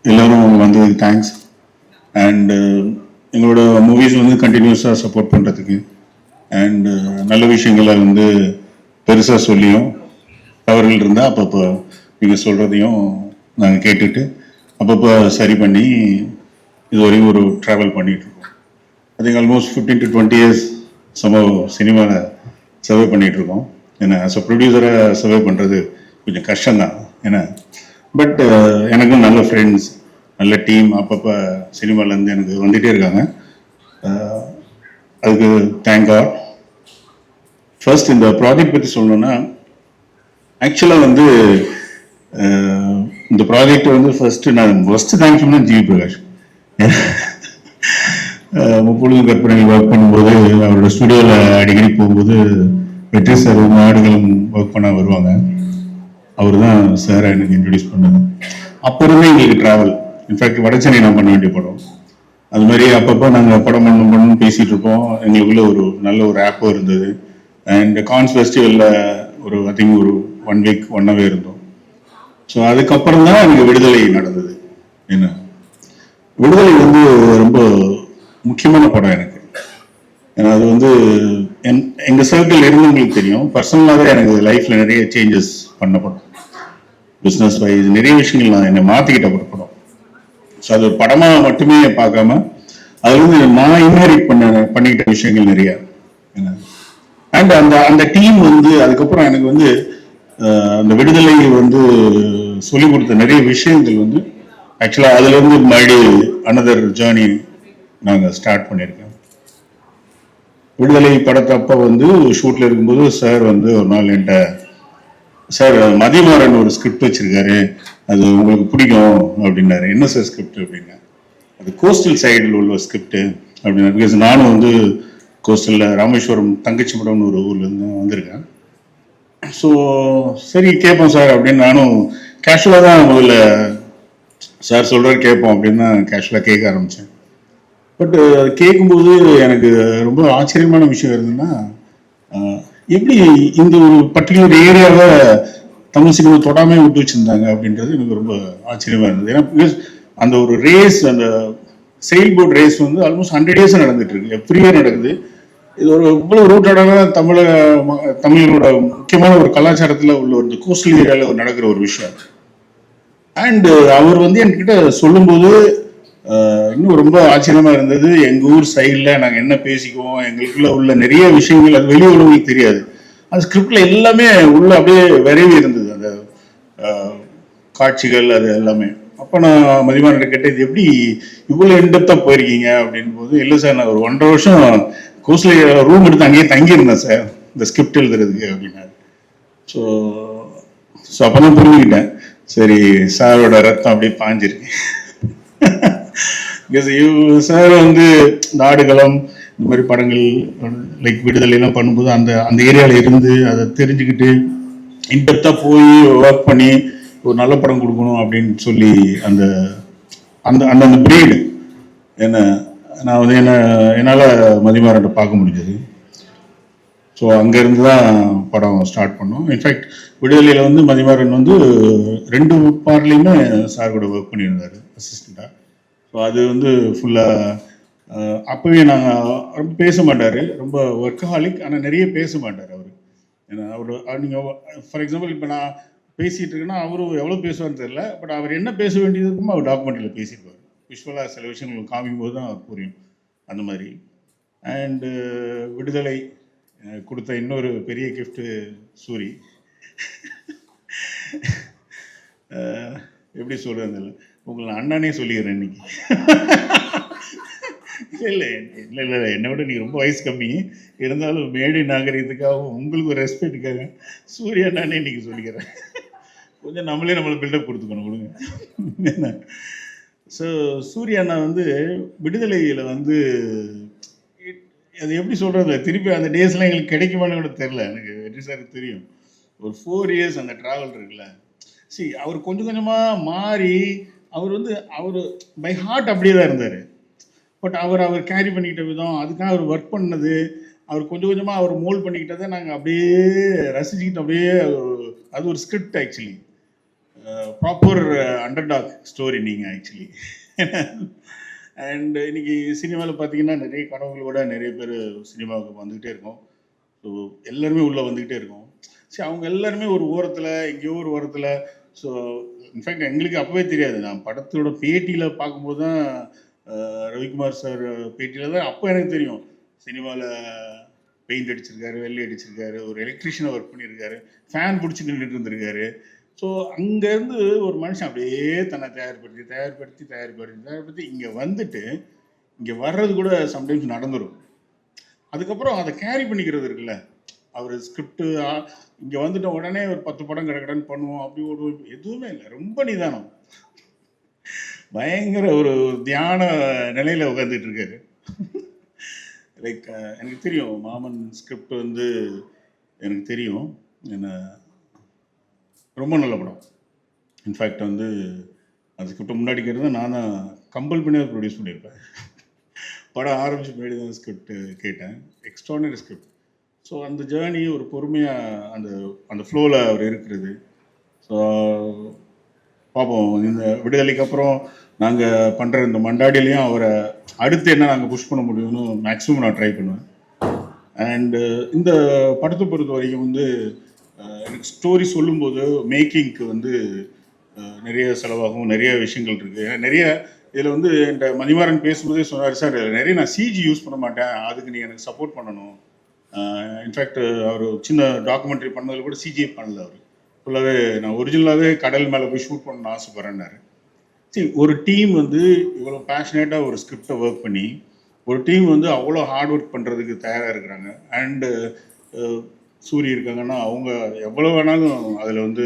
எல்லோரும் வந்ததுக்கு thanks. And எங்களோட மூவிஸ் வந்து கண்டினியூஸாக சப்போர்ட் பண்ணுறதுக்கு அண்டு நல்ல விஷயங்களை வந்து பெருசாக சொல்லியும் தவறுகள் இருந்தால் அப்பப்போ நீங்கள் சொல்கிறதையும் நாங்கள் கேட்டுட்டு அப்பப்போ சரி பண்ணி இதுவரையும் ஒரு ட்ராவல் பண்ணிகிட்ருக்கோம். I think almost 15 to 20 years சினிமாவில் சர்வே பண்ணிகிட்ருக்கோம். ஏன்னா ஆஸ் அ ப்ரொடியூசரை சர்வே பண்ணுறது கொஞ்சம் கஷ்டம்தான். ஏன்னா பட் எனக்கும் நல்ல ஃப்ரெண்ட்ஸ், நல்ல டீம் அப்பப்போ சினிமாலேருந்து எனக்கு வந்துகிட்டே இருக்காங்க. அதுக்கு தேங்க் காட். ஃபர்ஸ்ட் இந்த ப்ராஜெக்ட் பற்றி சொல்லணுன்னா, ஆக்சுவலாக வந்து இந்த ப்ராஜெக்ட் வந்து ஃபர்ஸ்ட் தேங்க்ஸ் பண்ணால் ஜிவி பிரகாஷ். முப்பொழுதும் கற்பனைகள் ஒர்க் பண்ணும்போது அவரோட ஸ்டுடியோவில் அடிக்கடி போகும்போது வெற்றி சார் நாடுகளும் ஒர்க் பண்ண வருவாங்க. அவர் தான் சாரை எனக்கு இன்ட்ரடியூஸ் பண்ணது. அப்போ இருந்தே எங்களுக்கு ட்ராவல். இன்ஃபேக்ட் வடச்சென்னை நான் பண்ண வேண்டிய படம். அது மாதிரி அப்பப்போ நாங்கள் படம் பண்ணணும்னு பேசிகிட்டு இருக்கோம். எங்களுக்குள்ள ஒரு நல்ல ஒரு ஆப்பும் இருந்தது. அண்ட் கான்ஸ் ஃபெஸ்டிவலில் ஒரு ஐ திங்க் ஒரு 1 week 1 hour இருந்தோம். ஸோ அதுக்கப்புறம் தான் எனக்கு விடுதலை நடந்தது. என்ன விடுதலை வந்து ரொம்ப முக்கியமான படம் எனக்கு. ஏன்னா அது வந்து எங்கள் சர்க்கிள் இருந்தவங்களுக்கு தெரியும். பர்சனலாகவே எனக்கு லைஃப்பில் நிறைய சேஞ்சஸ் பண்ண படம். பிஸ்னஸ் வைஸ் நிறைய விஷயங்கள் நான் என்னை மாற்றிக்கிட்ட ஒரு படம். ஸோ அது ஒரு படமாக மட்டுமே பார்க்காம அதில் வந்து நான் இன்ஹெரிட் பண்ணிக்கிட்ட விஷயங்கள் நிறையா. அண்ட் அந்த அந்த டீம் வந்து அதுக்கப்புறம் எனக்கு வந்து அந்த விடுதலை வந்து சொல்லிக் கொடுத்த நிறைய விஷயங்கள் வந்து ஆக்சுவலாக அதுல இருந்து மறுபடி அனதர் ஜேர்னி நாங்கள் ஸ்டார்ட் பண்ணியிருக்கோம். விடுதலை படத்தப்ப வந்து ஷூட்ல இருக்கும்போது சார் வந்து ஒரு நாள் என்கிட்ட, சார் மதிமாறன் ஒரு ஸ்கிரிப்ட் வச்சிருக்காரு, அது உங்களுக்கு பிடிக்கும் அப்படின்னாரு. என்ன சார் ஸ்கிரிப்ட் அப்படின்னா, அது கோஸ்டல் சைடில் உள்ள ஸ்கிரிப்ட் அப்படின்னா. பிகாஸ் நானும் வந்து கோஸ்டலில் ராமேஸ்வரம் தங்கச்சி மடம்னு ஒரு ஊர்லேருந்து வந்திருக்கேன். ஸோ சரி கேட்போம் சார் அப்படின்னு நானும் கேஷுவலாக தான் முதல்ல சார் சொல்கிறாரு கேட்போம் அப்படின்னு தான் கேஷுவலாக கேட்க ஆரம்பித்தேன். பட் கேட்கும்போது எனக்கு ரொம்ப ஆச்சரியமான விஷயம் இருந்ததுன்னா, எப்படி இந்த ஒரு பர்டிகுலர் ஏரியாவை தமிழ் சினிமா தொடாமே விட்டு வச்சிருந்தாங்க அப்படின்றது எனக்கு ரொம்ப ஆச்சரியமா இருந்தது. ஏன்னா பிகாஸ் அந்த ஒரு ரேஸ், அந்த செயில் போட் ரேஸ் வந்து ஆல்மோஸ்ட் 100 days நடந்துட்டு இருக்கு, எவ்ரி இயர் நடக்குது. இது ஒரு இவ்வளவு ரூட்டடான தமிழரோட முக்கியமான ஒரு கலாச்சாரத்தில் உள்ள ஒரு கோஸ்டல் ஏரியாவில் நடக்கிற ஒரு விஷயம். அண்ட் அவர் வந்து என்கிட்ட சொல்லும்போது இன்னும் ரொம்ப ஆச்சரியமா இருந்தது. எங்க ஊர் சைட்ல நாங்க என்ன பேசிக்குவோம், எங்களுக்குள்ள உள்ள நிறைய விஷயங்கள் அது வெளி உலகம் தெரியாது. அந்த ஸ்கிரிப்ட்ல எல்லாமே உள்ள அப்படியே விரைவி இருந்தது, அந்த காட்சிகள் அது எல்லாமே. அப்ப நான் மதிமானிட்ட கேட்டேன், இது எப்படி இவ்வளவு இன்டெப்தா போயிருக்கீங்க அப்படின்னு போது, இல்லை சார் நான் ஒரு 1.5 வருஷம் கோஸ்ட்ல ரூம் எடுத்து அங்கேயே தங்கியிருந்தேன் சார் இந்த ஸ்கிரிப்ட் எழுதுறதுக்கு அப்படின்னாரு. ஸோ அப்பதான் புரிஞ்சுக்கிட்டேன், சரி சாரோட ரத்தம் அப்படியே பாஞ்சிருக்கு. சார் வந்து நாடுகளம் இந்த மாதிரி படங்கள் லைக் விடுதலை எல்லாம் பண்ணும்போது அந்த அந்த ஏரியாவில் இருந்து அதை தெரிஞ்சுக்கிட்டு இன்டெப்தா போய் ஒர்க் பண்ணி ஒரு நல்ல படம் கொடுக்கணும் அப்படின்னு சொல்லி அந்த அந்த அந்த பிரீடு என்ன நான் வந்து என்னால் மதிமாறன்ட்ட பார்க்க முடிஞ்சது. ஸோ அங்கேருந்து தான் படம் ஸ்டார்ட் பண்ணோம். இன்ஃபேக்ட் விடுதலையில் வந்து மதிமாறன் வந்து 2 பார்ட்லேயுமே சார் கூட ஒர்க் பண்ணியிருந்தார் அசிஸ்டண்ட்டாக. ஸோ அது வந்து ஃபுல்லாக அப்போவே நாங்கள் ரொம்ப பேச மாட்டார், ரொம்ப ஒர்க்கஹாலிக், ஆனால் நிறைய பேச மாட்டார் அவர். ஏன்னா அவர் நீங்கள் ஃபார் எக்ஸாம்பிள் இப்போ நான் பேசிகிட்டு இருக்கேன்னா அவரும் எவ்வளோ பேசுவார்னு தெரியல, பட் அவர் என்ன பேச வேண்டியது இருக்குமோ அவர் டாக்குமெண்ட்டில் பேசியிருப்பார். விஷுவலாக சில விஷயங்கள் காமிக்கும் போது தான் புரியும் அந்த மாதிரி. அண்டு விடுதலை கொடுத்த இன்னொரு பெரிய கிஃப்ட்டு சூரி. எப்படி சொல்கிறது இல்லை, உங்களை அண்ணனே சொல்லிடுறேன் இன்னைக்கு. இல்லை இல்லை இல்லை இல்லை என்னை விட நீங்கள் ரொம்ப வயசு கம்மி இருந்தாலும் மேடை நாகரிகத்துக்காகவும் உங்களுக்கு ஒரு ரெஸ்பெக்டுக்காக சூரிய அண்ணானே இன்னைக்கு சொல்லிக்கிறேன். கொஞ்சம் நம்மளே நம்மளை பில்டப் கொடுத்துக்கணும் கொடுங்க. ஸோ சூரிய அண்ணா வந்து விடுதலையில் வந்து அது எப்படி சொல்கிறது, திருப்பி அந்த டேஸ்லாம் எங்களுக்கு கிடைக்குமான்னு கூட தெரில. எனக்கு வெற்றி சாருக்கு தெரியும், ஒரு 4 years அந்த ட்ராவல் இருக்குல்ல. அவர் கொஞ்சம் கொஞ்சமாக மாறி அவர் வந்து அவர் பை ஹார்ட் அப்படியே தான் இருந்தார். பட் அவர் கேரி பண்ணிக்கிட்ட விதம், அதுக்காக அவர் ஒர்க் பண்ணது, அவர் கொஞ்சம் கொஞ்சமாக அவர் மோல்ட் பண்ணிக்கிட்டதை நாங்கள் அப்படியே ரசிச்சுக்கிட்டு அப்படியே அது ஒரு script actually. Proper underdog story நீங்கள் ஆக்சுவலி. அண்ட் இன்னைக்கு சினிமாவில் பார்த்தீங்கன்னா நிறைய கனவுகளோட நிறைய பேர் சினிமாவுக்கு வந்துக்கிட்டே இருக்கோம். ஸோ எல்லாருமே உள்ளே வந்துக்கிட்டே இருக்கோம். சரி, அவங்க எல்லாருமே ஒரு ஓரத்தில் எங்கேயோ ஒரு ஓரத்தில். ஸோ இன்ஃபேக்ட் எங்களுக்கு அப்போவே தெரியாது. நான் படத்தோட பேட்டியில் பார்க்கும்போது தான் ரவிக்குமார் சார் பேட்டியில் தான் அப்போ எனக்கு தெரியும் சினிமாவில் பெயிண்ட் அடிச்சிருக்காரு, வெள்ளை அடிச்சிருக்காரு, ஒரு எலக்ட்ரிஷியனை ஒர்க் பண்ணியிருக்காரு, ஃபேன் பிடிச்சி நின்றுட்டு இருந்திருக்காரு. ஸோ அங்கேருந்து ஒரு மனுஷன் அப்படியே தன்னை தயார்படுத்தி இங்கே வந்துட்டு இங்கே வர்றது கூட சம்டைம்ஸ் நடந்துடும். அதுக்கப்புறம் அதை கேரி பண்ணிக்கிறது இருக்குல்ல, அவர் ஸ்கிரிப்டு இங்கே வந்துட்ட உடனே ஒரு 10 படம் கடன்னு பண்ணுவோம் அப்படி ஒரு எதுவுமே இல்லை. ரொம்ப நிதானம், பயங்கர ஒரு தியான நிலையில் உட்காந்துட்டு இருக்காரு. லைக் எனக்கு தெரியும் மாமன் ஸ்கிரிப்ட் வந்து எனக்கு தெரியும். என்ன ரொம்ப நல்ல படம். இன்ஃபேக்ட் வந்து அந்த ஸ்கிரிப்டை முன்னாடி கேட்டு நான் தான் கம்பல் பண்ணி அதை ப்ரொடியூஸ் பண்ணியிருப்பேன். படம் ஆரம்பித்து முன்னாடி தான் ஸ்கிரிப்ட் கேட்டேன். Extraordinary script. ஸோ அந்த ஜேர்னி ஒரு பொறுமையாக அந்த அந்த ஃப்ளோவில் அவர் இருக்கிறது. ஸோ பார்ப்போம், இந்த விடுதலைக்கு அப்புறம் நாங்கள் பண்ணுற இந்த மண்டாடிலையும் அவரை அடுத்து என்ன நாங்கள் புஷ் பண்ண முடியும்னு மேக்ஸிமம் நான் ட்ரை பண்ணுவேன். அண்டு இந்த படத்தை பொறுத்த வரைக்கும் வந்து எனக்கு ஸ்டோரி சொல்லும்போது மேக்கிங்க்கு வந்து நிறைய செலவாகும், நிறைய விஷயங்கள் இருக்குது. ஏன்னா நிறைய இதில் வந்து என்கிட்ட மதிமாறன் பேசும்போதே சொன்னார், சார் நிறைய நான் சிஜி யூஸ் பண்ண மாட்டேன், அதுக்கு நீங்கள் எனக்கு சப்போர்ட் பண்ணணும். இன்ஃபேக்ட் அவர் சின்ன டாக்குமெண்ட்ரி பண்ணதில் கூட சிஜிஏ பண்ணல. அவர் ஃபுல்லாகவே நான் ஒரிஜினலாகவே கடல் மேலே போய் ஷூட் பண்ணணும்னு ஆசைப்பட்றேன்னாரு. சரி, ஒரு டீம் வந்து இவ்வளோ பேஷனேட்டாக ஒரு ஸ்கிரிப்டை ஒர்க் பண்ணி ஒரு டீம் வந்து அவ்வளோ ஹார்ட் ஒர்க் பண்ணுறதுக்கு தயாராக இருக்கிறாங்க. அண்டு சூரி இருக்காங்கன்னா அவங்க எவ்வளோ வேணாலும் அதில் வந்து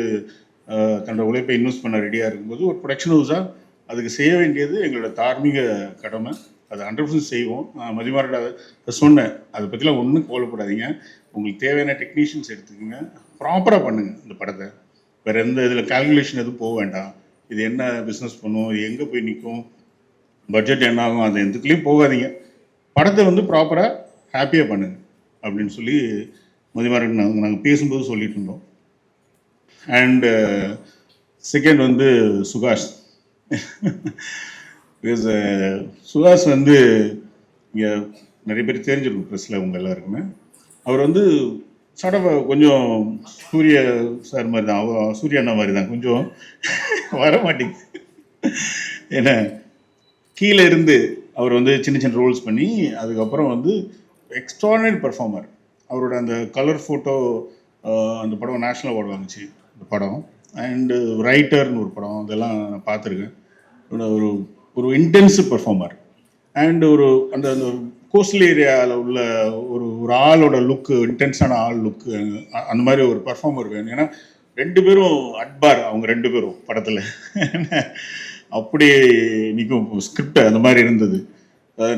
தன்னோட உழைப்பை இன்வெஸ்ட் பண்ண ரெடியாக இருக்கும்போது ஒரு ப்ரொடக்ஷன் ஹவுஸாக அதுக்கு செய்ய வேண்டியது எங்களோட தார்மீக கடமை. அது 100% செய்வோம். நான் மதிமாறன் அதை சொன்னேன், அதை பற்றிலாம் ஒன்றும் கவலைப்படாதீங்க, உங்களுக்கு தேவையான டெக்னீஷியன்ஸ் எடுத்துக்கோங்க, ப்ராப்பராக பண்ணுங்கள் இந்த படத்தை, வேறு எந்த இதில் கால்குலேஷன் எதுவும் போக வேண்டாம், இது என்ன பிஸ்னஸ் பண்ணும், இது எங்கே போய் நிற்கும், பட்ஜெட் என்ன ஆகும், அது எதுக்குலேயும் போகாதீங்க, படத்தை வந்து ப்ராப்பராக ஹாப்பியாக பண்ணுங்க அப்படின்னு சொல்லி மதிமாறன் நாங்கள் பேசும்போது சொல்லிட்டு இருந்தோம். அண்டு செகண்ட் வந்து சுகாஷ். பிகாஸ் சுகாஷ் வந்து இங்கே நிறைய பேர் தெரிஞ்சிருக்கும் ப்ரெஸ்ஸில் உங்கள் எல்லாருக்குமே. அவர் வந்து சடவை கொஞ்சம் சூரிய சார் மாதிரி தான், சூர்யா அண்ணா மாதிரி தான், கொஞ்சம் வர மாட்டேங்குது. ஏன்னா கீழே இருந்து அவர் வந்து சின்ன சின்ன ரோல்ஸ் பண்ணி அதுக்கப்புறம் வந்து எக்ஸ்ட்ரானரி பர்ஃபார்மர். அவரோட அந்த கலர் ஃபோட்டோ அந்த படம் நேஷ்னல் அவார்டு வாங்குச்சு அந்த படம். அண்டு ரைட்டர்னு ஒரு படம், அதெல்லாம் நான் பார்த்துருக்கேன். ஒரு ஒரு இன்டென்சிவ் பர்ஃபார்மர். அண்டு ஒரு அந்த அந்த கோஸ்டல் ஏரியாவில் உள்ள ஒரு ஒரு ஆளோட லுக்கு, இன்டென்ஸான ஆள் லுக்கு, அந்த மாதிரி ஒரு பர்ஃபார்மர் வேணும். ஏன்னா 2 பேரும் அட்பார், அவங்க 2 பேரும் படத்தில் அப்படி நிற்கும். ஸ்கிரிப்ட் அந்த மாதிரி இருந்தது.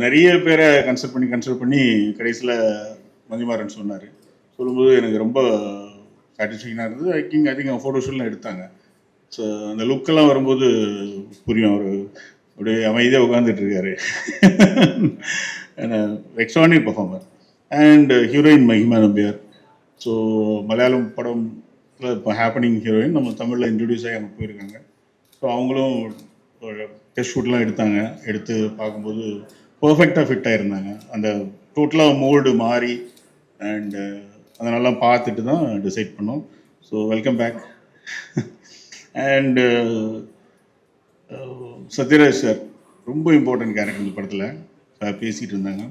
நிறைய பேரை கன்சல்ட் பண்ணி கடைசியில் மதிமாறன் சொன்னார். சொல்லும்போது எனக்கு ரொம்ப சாட்டிஸ்ஃபேக்ஷனாக இருந்தது. ஐ திங்க் அவங்க ஃபோட்டோஷூட்லாம் எடுத்தாங்க. ஸோ அந்த லுக்கெல்லாம் வரும்போது புரியும், அவர் அப்படியே அமைதியாக உட்காந்துட்ருக்காரு. Extraordinary performer. And heroine Mahima Nambiar. So Malayalam படம் இப்போ ஹேப்பனிங் ஹீரோயின் நம்ம தமிழில் இன்ட்ரடியூஸ் ஆகி அங்கே போயிருக்காங்க. ஸோ அவங்களும் டெஸ்ட் ஷூட்லாம் எடுத்தாங்க. எடுத்து பார்க்கும்போது பர்ஃபெக்டாக ஃபிட் ஆகிருந்தாங்க. அந்த டோட்டலாக மோல்டு மாறி அண்டு அதனெல்லாம் பார்த்துட்டு தான் டிசைட் பண்ணோம். So welcome back. And Sathyaraj sir ரொம்ப இம்பார்ட்டன்ட் கேரக்டர் இந்த படத்தில் பேசிகிட்டு இருந்தாங்க.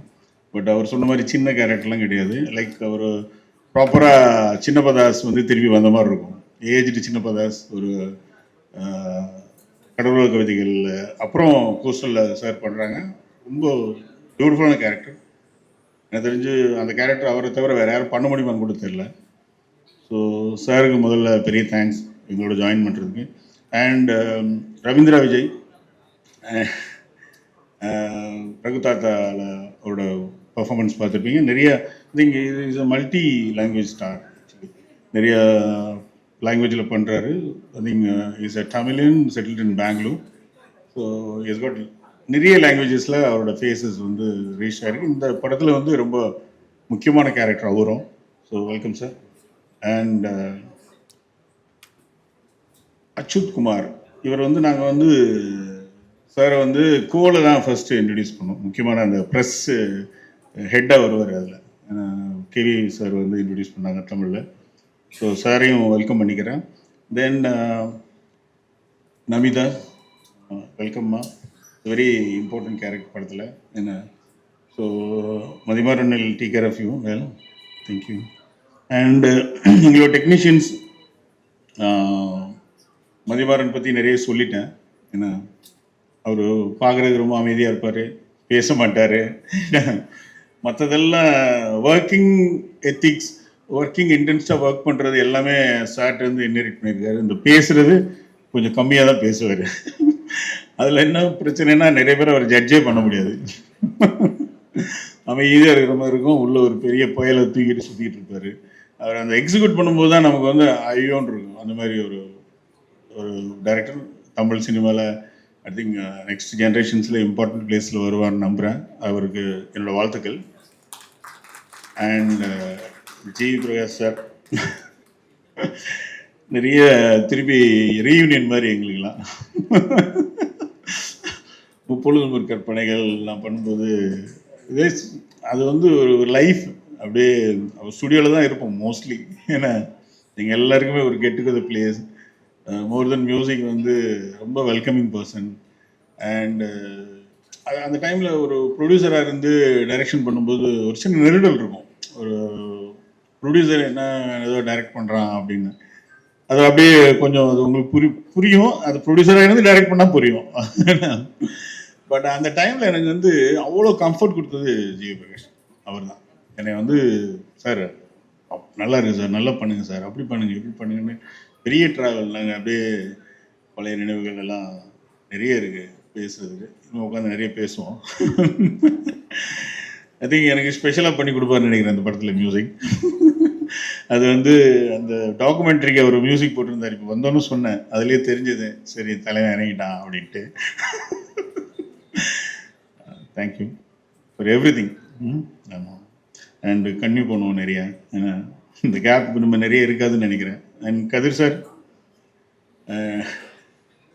பட் அவர் சொன்ன மாதிரி சின்ன கேரக்டர்லாம் கிடையாது. லைக் அவர் ப்ராப்பராக சின்னப்பதாஸ் வந்து திரும்பி வந்த மாதிரி இருக்கும். ஏஜ்டு சின்னப்பதாஸ், ஒரு கடவுள் கவிதைகள் அப்புறம் கோஸ்டலில் சார் பண்ணுறாங்க. ரொம்ப பியூட்டிஃபுல்லான கேரக்டர். எனக்கு தெரிஞ்சு அந்த கேரக்டர் அவரை தவிர வேறு யாரும் பண்ண முடியுமான்னு கூட தெரியல. ஸோ சாருக்கு முதல்ல பெரிய தேங்க்ஸ் எங்களோட ஜாயின் பண்ணுறதுக்கு. அண்ட் ரவீந்திரா விஜய், ரகுதாத்தாவில் அவரோட பர்ஃபார்மன்ஸ் பார்த்துருப்பீங்க. நிறைய இங்கே is a multi language star. நிறைய லாங்குவேஜில் பண்ணுறாரு. Is a Tamilian settled in Bangalore. So is got நிறைய லாங்குவேஜஸில் அவரோட ஃபேஸஸ் வந்து ரீச் ஆகிருக்கு. இந்த படத்தில் வந்து ரொம்ப முக்கியமான கேரக்டர் அவரும். So welcome sir. And Achuth Kumar. இவர் வந்து நாங்கள் வந்து சாரை வந்து கோல தான் ஃபர்ஸ்ட் இன்ட்ரடியூஸ் பண்ணோம். முக்கியமான அந்த ப்ரெஸ் ஹெட்டாக வருவார் அதில். கேவி சார் வந்து இன்ட்ரடியூஸ் பண்ணாங்க தமிழில். ஸோ சாரையும் வெல்கம் பண்ணிக்கிறேன். தென் நமிதா, வெல்கம்மா. வெரி இம்பார்ட்டன்ட் கேரக்டர் படத்தில் என்ன. So Mathimaran will take care of you well. Thank you. And எங்களோட டெக்னீஷியன்ஸ், மதிமாறன் பற்றி நிறைய சொல்லிட்டேன். ஏன்னா அவர் பார்க்குறதுக்கு ரொம்ப அமைதியாக இருப்பார், பேச மாட்டார். மற்றதெல்லாம் ஒர்க்கிங் எத்திக்ஸ், ஒர்க்கிங் இன்டென்ஸாக ஒர்க் பண்ணுறது எல்லாமே சார்ட் வந்து இன்ஹெரிட் பண்ணியிருக்காரு. இந்த பேசுகிறது கொஞ்சம் கம்மியாக தான் பேசுவார். அதில் என்ன பிரச்சனைனா நிறைய பேர் அவர் ஜட்ஜே பண்ண முடியாது. அமைதியாக இருக்கிற மாதிரி இருக்கும், உள்ள ஒரு பெரிய புயலை தூக்கிட்டு சுற்றிட்டு இருப்பார். அவர் அந்த எக்ஸிக்யூட் பண்ணும்போது தான் நமக்கு வந்து ஐயோன்னு இருக்கும். அந்த மாதிரி ஒரு ஒரு டைரக்டர் தமிழ் சினிமாவில் ஐ திங்க் நெக்ஸ்ட் ஜென்ரேஷன்ஸில் இம்பார்ட்டன்ட் பிளேஸில் வருவார்னு நம்புகிறேன். அவருக்கு என்னோட வாழ்த்துக்கள். அண்ட் ஜி பிரகாஷ் சார் நிறைய திருப்பி ரீயூனியன் மாதிரி எங்களுக்கெல்லாம் முப்பொழுதும் ஒரு கற்பனைகள் நான் பண்ணும்போது இதே அது வந்து ஒரு லைஃப் அப்படியே ஸ்டுடியோவில் தான் இருப்போம் மோஸ்ட்லி. ஏன்னா நீங்கள் எல்லாருக்குமே ஒரு கெட் டுகெதர் பிளேஸ். மோர் தென் மியூசிக் வந்து ரொம்ப வெல்கமிங் பர்சன். அண்டு அந்த டைமில் ஒரு ப்ரொடியூசராக இருந்து டைரக்ஷன் பண்ணும்போது ஒரு சின்ன நெருடல் இருக்கும். ஒரு ப்ரொடியூசர் என்ன ஏதோ டைரக்ட் பண்ணுறான் அப்படின்னு. அது அப்படியே கொஞ்சம் அது உங்களுக்கு புரியும். அது ப்ரொடியூசராக இருந்து டைரக்ட் பண்ணால் புரியும். பட் அந்த டைமில் எனக்கு வந்து அவ்வளோ கம்ஃபர்ட் கொடுத்தது ஜி பிரகாஷ் அவர் தான். என்னை வந்து சார் நல்லா இருக்குது சார், நல்லா பண்ணுங்கள் சார், அப்படி பண்ணுங்கள் இப்படி பண்ணுங்கன்னு பெரிய ட்ராவல். நாங்கள் அப்படியே பழைய நினைவுகள் எல்லாம் நிறைய இருக்குது பேசுறதுக்கு. இன்னும் உட்காந்து நிறைய பேசுவோம். ஐ திங்க் எனக்கு ஸ்பெஷலாக பண்ணி கொடுப்பாருன்னு நினைக்கிறேன் அந்த படத்தில் மியூசிக். அது வந்து அந்த டாக்குமெண்ட்ரிக்கு அவர் மியூசிக் போட்டிருந்தார். இப்போ வந்தோன்னு சொன்னேன், அதுலேயே தெரிஞ்சது சரி தலைவன் இறங்கிட்டான் அப்படின்ட்டு. Thank you for every thing. ஆமாம். அண்டு கன்டினியூ பண்ணுவோம் நிறையா. ஏன்னா இந்த கேப் நம்ம நிறைய இருக்காதுன்னு நினைக்கிறேன். அண்ட் கதிர் சார்,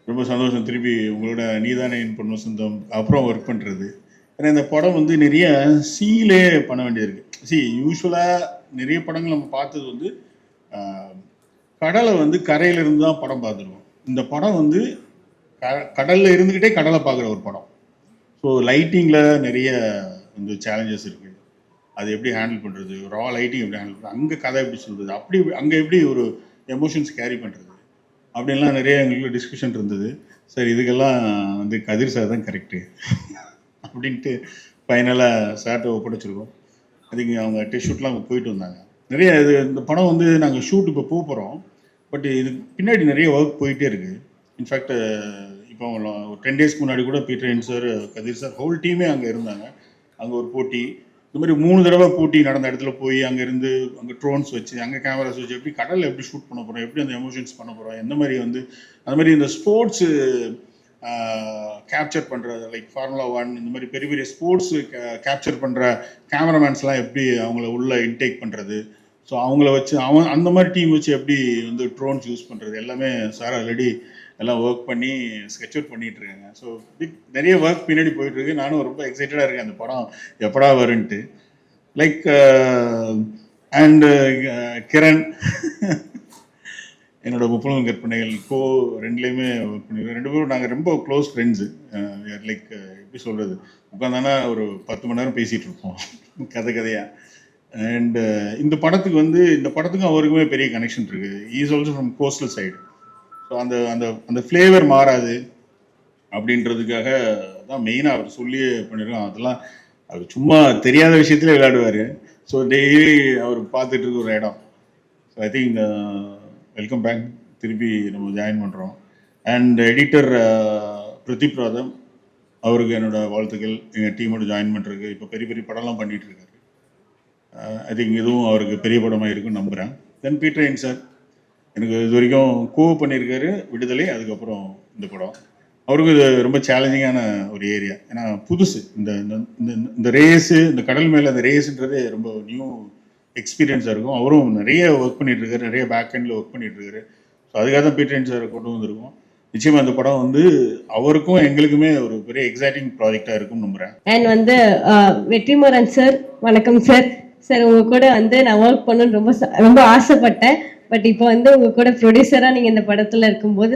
ரொம்ப சந்தோஷம் திருப்பி உங்களோட நீதானே என் பொண்ணு சொந்தம் அப்புறம் ஒர்க் பண்ணுறது. ஏன்னா இந்த படம் வந்து நிறைய சீலே பண்ண வேண்டியிருக்கு. யூஸ்வலாக நிறைய படங்கள் நம்ம பார்த்தது வந்து கடலை வந்து கரையிலிருந்து தான் படம் பார்த்துருக்கோம். இந்த படம் வந்து கடலில் இருந்துக்கிட்டே கடலை பார்க்குற ஒரு படம். ஸோ லைட்டிங்கில் நிறைய வந்து சேலஞ்சஸ் இருக்குது. அது எப்படி ஹேண்டில் பண்ணுறது, ரா லைட்டிங் எப்படி ஹேண்டில் பண்ணுறது, அங்கே கதை எப்படி சொல்கிறது, அப்படி அங்கே எப்படி ஒரு எமோஷன்ஸ் கேரி பண்ணுறது, அப்படின்லாம் நிறைய எங்களுக்கு டிஸ்கஷன் இருந்தது. சார் இதுக்கெல்லாம் வந்து கதிர் சார் தான் கரெக்டு அப்படின்ட்டு ஃபைனலாக சார்ட்டை ஒப்படைச்சிருக்கோம். அதுக்கு அவங்க டெஸ்ட் ஷூட்லாம் போயிட்டு வந்தாங்க. நிறைய இது இந்த படம் வந்து நாங்கள் ஷூட் இப்போ போகிறோம். பட் இது பின்னாடி நிறைய ஒர்க் போயிட்டே இருக்குது. இன்ஃபேக்ட் இப்போ ஒரு 10 டேஸ்க்கு முன்னாடி கூட பீட்டர் சார், கதிர் சார், ஹோல் டீமே அங்கே இருந்தாங்க. அங்கே ஒரு போட்டி, இந்த மாதிரி 3 தடவை போட்டி நடந்த இடத்துல போய் அங்கேருந்து அங்கே ட்ரோன்ஸ் வச்சு அங்கே கேமராஸ் வச்சு எப்படி கடலில் எப்படி ஷூட் பண்ண போகிறோம், எப்படி அந்த எமோஷன்ஸ் பண்ண போகிறோம், எந்த மாதிரி வந்து அந்த மாதிரி இந்த ஸ்போர்ட்ஸு கேப்சர் பண்ணுறது லைக் ஃபார்முலா 1 இந்த மாதிரி பெரிய பெரிய ஸ்போர்ட்ஸு கேப்சர் பண்ணுற கேமராமேன்ஸ்லாம் எப்படி அவங்கள உள்ள இன்டேக் பண்ணுறது, ஸோ அவங்கள வச்சு அந்த மாதிரி டீம் வச்சு எப்படி வந்து ட்ரோன்ஸ் யூஸ் பண்ணுறது எல்லாமே சார் ஆல்ரெடி எல்லாம் ஒர்க் பண்ணி ஸ்கெட்ச் அவுட் பண்ணிகிட்டு இருக்காங்க. ஸோ நிறைய ஒர்க் பின்னாடி போயிட்டுருக்கு. நானும் ரொம்ப எக்ஸைட்டடாக இருக்கேன் அந்த படம் எப்படா வருன்ட்டு. லைக் அண்டு கிரண் என்னோட முப்பொழுதும் கற்பனைகள் கோ 2லேயுமே ஒர்க் பண்ணியிருக்கோம். 2 பேரும் நாங்கள் ரொம்ப க்ளோஸ் ஃப்ரெண்ட்ஸு. லைக் எப்படி சொல்கிறது, உட்காந்தானா ஒரு 10 மணி நேரம் பேசிகிட்டு இருப்போம் கதையாக. அண்டு இந்த படத்துக்கும் அவருக்குமே பெரிய கனெக்ஷன் இருக்குது. Is also from coastal side. So அந்த அந்த அந்த ஃப்ளேவர் மாறாது அப்படின்றதுக்காக தான் மெயினாக அவர் சொல்லியே பண்ணியிருக்கோம். அதெல்லாம் அவர் சும்மா தெரியாத விஷயத்துல விளையாடுவார். ஸோ டெய்லி அவர் பார்த்துட்டு இருக்க ஒரு இடம். So I think welcome back, திருப்பி நம்ம ஜாயின் பண்ணுறோம். அண்ட் எடிட்டர் பிரதீப் ராதம், அவருக்கு என்னோடய வாழ்த்துக்கள். எங்கள் டீமோட ஜாயின் பண்ணுறதுக்கு இப்போ பெரிய பெரிய படம்லாம் பண்ணிகிட்டு இருக்காரு. ஐ திங்க் இதுவும் அவருக்கு பெரிய படமாக இருக்குன்னு நம்புகிறேன். தென் பீட்டர் சார் எனக்கு இது வரைக்கும் பண்ணியிருக்காரு, விடுதலை, அதுக்கப்புறம் இந்த படம். அவருக்கும் இது ரொம்ப சேலஞ்சிங்கான ஒரு ஏரியா. ஏன்னா புதுசு இந்த இந்த ரேஸு, இந்த கடல் மேலே அந்த ரேஸுன்றதே ரொம்ப நியூ எக்ஸ்பீரியன்ஸாக இருக்கும். அவரும் நிறைய ஒர்க் பண்ணிகிட்ருக்காரு, நிறைய பேக் எண்டில் ஒர்க் பண்ணிகிட்ருக்காரு. ஸோ அதுக்காக தான் பீட்டர் சார் கொண்டு வந்திருக்கோம். நிச்சயமா இந்த படம் வந்து அவருக்கும் எங்களுக்குமே ஒரு பெரிய எக்ஸைட்டிங் ப்ராஜெக்டா இருக்கும்னு நம்புறேன். அண்ட் வந்து வெற்றிமாறன் சார், வணக்கம் சார். சார் உங்க கூட வந்து நான் ஒர்க் பண்ணணும்னு ரொம்ப ஆசைப்பட்டேன். பட் இப்போ வந்து உங்க கூட ப்ரொடியூசரா நீங்க இந்த படத்துல இருக்கும்போது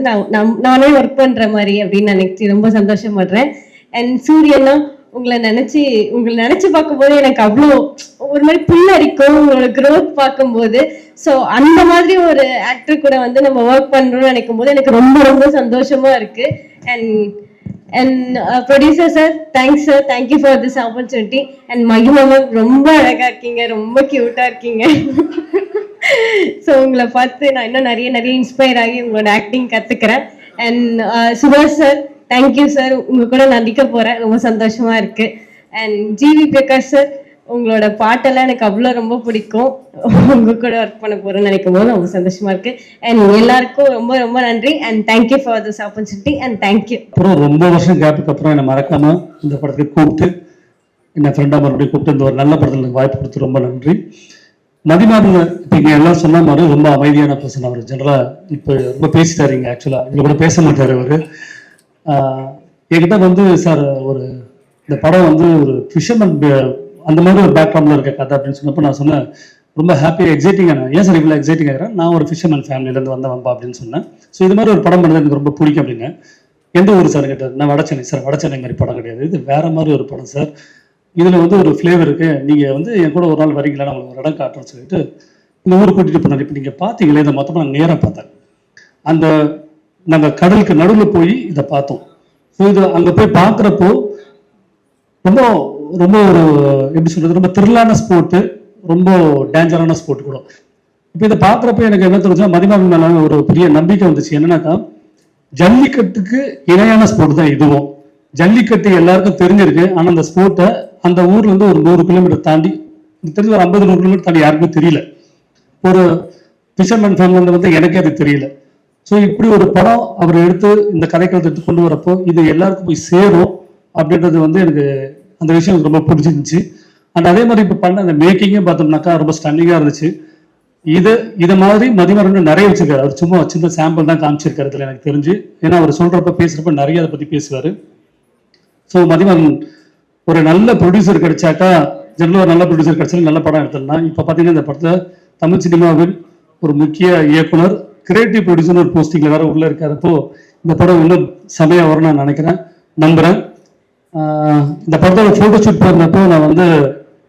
நானே ஒர்க் பண்ற மாதிரி அப்படின்னு நினைச்சு ரொம்ப சந்தோஷப்படுறேன். அண்ட் சூரியனா உங்களை நினைச்சு பார்க்கும்போது எனக்கு அவ்வளோ ஒரு மாதிரி புல்லரிக்கும் உங்களோட க்ரோத் பார்க்கும்போது. ஸோ அந்த மாதிரி ஒரு ஆக்டர் கூட வந்து நம்ம ஒர்க் பண்றோம்னு நினைக்கும் போது எனக்கு ரொம்ப ரொம்ப சந்தோஷமா இருக்கு. And producer sir, thanks sir, thank you for this opportunity. And மகிமா மேம் ரொம்ப அழகா இருக்கீங்க, ரொம்ப கியூட்டா இருக்கீங்க. ஸோ உங்களை பார்த்து நான் இன்னும் நிறைய இன்ஸ்பயர் ஆகி உங்களோட ஆக்டிங் கத்துக்கிறேன். அண்ட் சுபாஷ் சார், தேங்க்யூ சார், உங்க கூட நடிக்க போறேன், ரொம்ப சந்தோஷமா இருக்கு. அண்ட் ஜிவி பிரகாஷ் சார், உங்களோட பாட்டெல்லாம் எனக்கு அவ்வளோ ரொம்ப பிடிக்கும். உங்க கூட ஒர்க் பண்ண போறேன்னு நினைக்கும் போது ரொம்ப சந்தோஷமா இருக்கு. அண்ட் எல்லாருக்கும் ரொம்ப ரொம்ப நன்றி. And thank you for this opportunity. And thank you. அப்புறம் ரொம்ப வருஷம் கேப்புக்கு அப்புறம் என்னை மறக்காம இந்த படத்துக்கு கூப்பிட்டு என்ன ஃப்ரெண்டாக மறுபடியும் கூப்பிட்டு இந்த ஒரு நல்ல படத்தில் எனக்கு வாய்ப்பு கொடுத்து ரொம்ப நன்றி. மதிமாறன் இப்போ இங்கே எல்லாம் சொன்ன மாதிரி ரொம்ப அமைதியான பர்சன். அவர் ஜென்ரலாக இப்போ ரொம்ப பேசிட்டாருங்க. ஆக்சுவலாக இங்கே கூட பேச மாட்டார் அவர். என்கிட்ட வந்து சார் ஒரு இந்த படம் வந்து ஒரு ஃபிஷர்மேன் அந்த மாதிரி ஒரு பேக்ரவுண்டில் இருக்க கதை அப்படின்னு சொன்னப்போ நான் சொன்னேன் ரொம்ப ஹாப்பியாக எக்ஸைட்டிங்காக. ஏன் சார் இவ்வளோ எக்ஸைட்டிங் ஆகிறேன், நான் ஒரு ஃபிஷர்மேன் ஃபேமிலியிலேருந்து வந்தவன்பா அப்படின்னு சொன்னேன். ஸோ இது மாதிரி ஒரு படம் பண்ணது எனக்கு ரொம்ப பிடிக்கும் அப்படிங்க. எந்த ஊர் சார் கேட்டார். நான் வடச்சென்னை சார். வடச்சென்னை மாதிரி படம் கிடையாது, இது வேற மாதிரி ஒரு படம் சார். இதில் வந்து ஒரு ஃப்ளேவர் இருக்குது, நீங்கள் வந்து என் கூட ஒரு நாள் வரீங்களா, நான் உங்களுக்கு ஒரு இடம் காட்டுறேன்னு சொல்லிட்டு இந்த ஊர் கூட்டிகிட்டு போனார். இப்போ நீங்கள் பார்த்தீங்களே இதை மொத்தமாக நான் நேராக பார்த்தேன். அந்த நாங்கள் கடலுக்கு நடுவில் போய் இதை பார்த்தோம். ஸோ இது அங்கே போய் பார்க்குறப்போ ரொம்ப ரொம்ப ஒரு எப்படி சொல்கிறது, ரொம்ப த்ரில்லான ஸ்போர்ட்டு, ரொம்ப டேஞ்சரான ஸ்போர்ட் கூட. இப்போ இதை பார்க்குறப்ப எனக்கு என்ன தோணுச்சுன்னா மதிமாறன் மேலே ஒரு பெரிய நம்பிக்கை வந்துச்சு. என்னன்னாக்கா ஜல்லிக்கட்டுக்கு இணையான ஸ்போர்ட் தான் இதுவும். ஜல்லிக்கட்டு எல்லாருக்கும் தெரிஞ்சிருக்கு, ஆனால் அந்த ஸ்போர்ட்டை அந்த ஊர்ல இருந்து ஒரு 100 கிலோமீட்டர் தாண்டி, தெரிஞ்ச ஒரு 50-100 கிலோமீட்டர் தாண்டி யாருக்குமே தெரியல. ஒரு ஃபிஷர்மேன் ஃபேமிலி வந்து எனக்கே அது தெரியல. ஸோ இப்படி ஒரு படம் அவர் எடுத்து இந்த கதைக்களத்தை எடுத்து கொண்டு வரப்போ இது எல்லாருக்கும் போய் சேரும் அப்படின்றது வந்து எனக்கு அந்த விஷயம் ரொம்ப பிடிச்சிருந்துச்சு. அண்ட் அதே மாதிரி இப்போ பண்ண அந்த மேக்கிங்கும் பார்த்தோம்னாக்கா ரொம்ப ஸ்டன்னிங்காக இருந்துச்சு. இதை மாதிரி மதிமாறன் நிறைய வச்சிருக்காரு. அவர் சும்மா சின்ன சாம்பிள் தான் காமிச்சிருக்காரு இதில் எனக்கு தெரிஞ்சு. ஏன்னா அவர் சொல்றப்ப பேசுறப்ப நிறைய அதை பற்றி பேசுவார். ஸோ மதிமாறன் ஒரு நல்ல ப்ரொடியூசர் கிடைச்சாக்கா, ஜெனரலாக ஒரு நல்ல ப்ரொடியூசர் கிடைச்சாலும் நல்ல படம் எடுத்துடலாம். இப்போ பார்த்தீங்கன்னா இந்த படத்தை தமிழ் சினிமாவில் ஒரு முக்கிய இயக்குனர், கிரியேட்டிவ் ப்ரொடியூசர் ஒரு போஸ்டிங்கில் வேற உள்ளே இருக்காரப்போ இந்த படம் இன்னும் செமையாக வரும்னு நான் நினைக்கிறேன், நம்புகிறேன். இந்த படத்தோட ஃபோட்டோ ஷூட் பண்ணப்போ நான் வந்து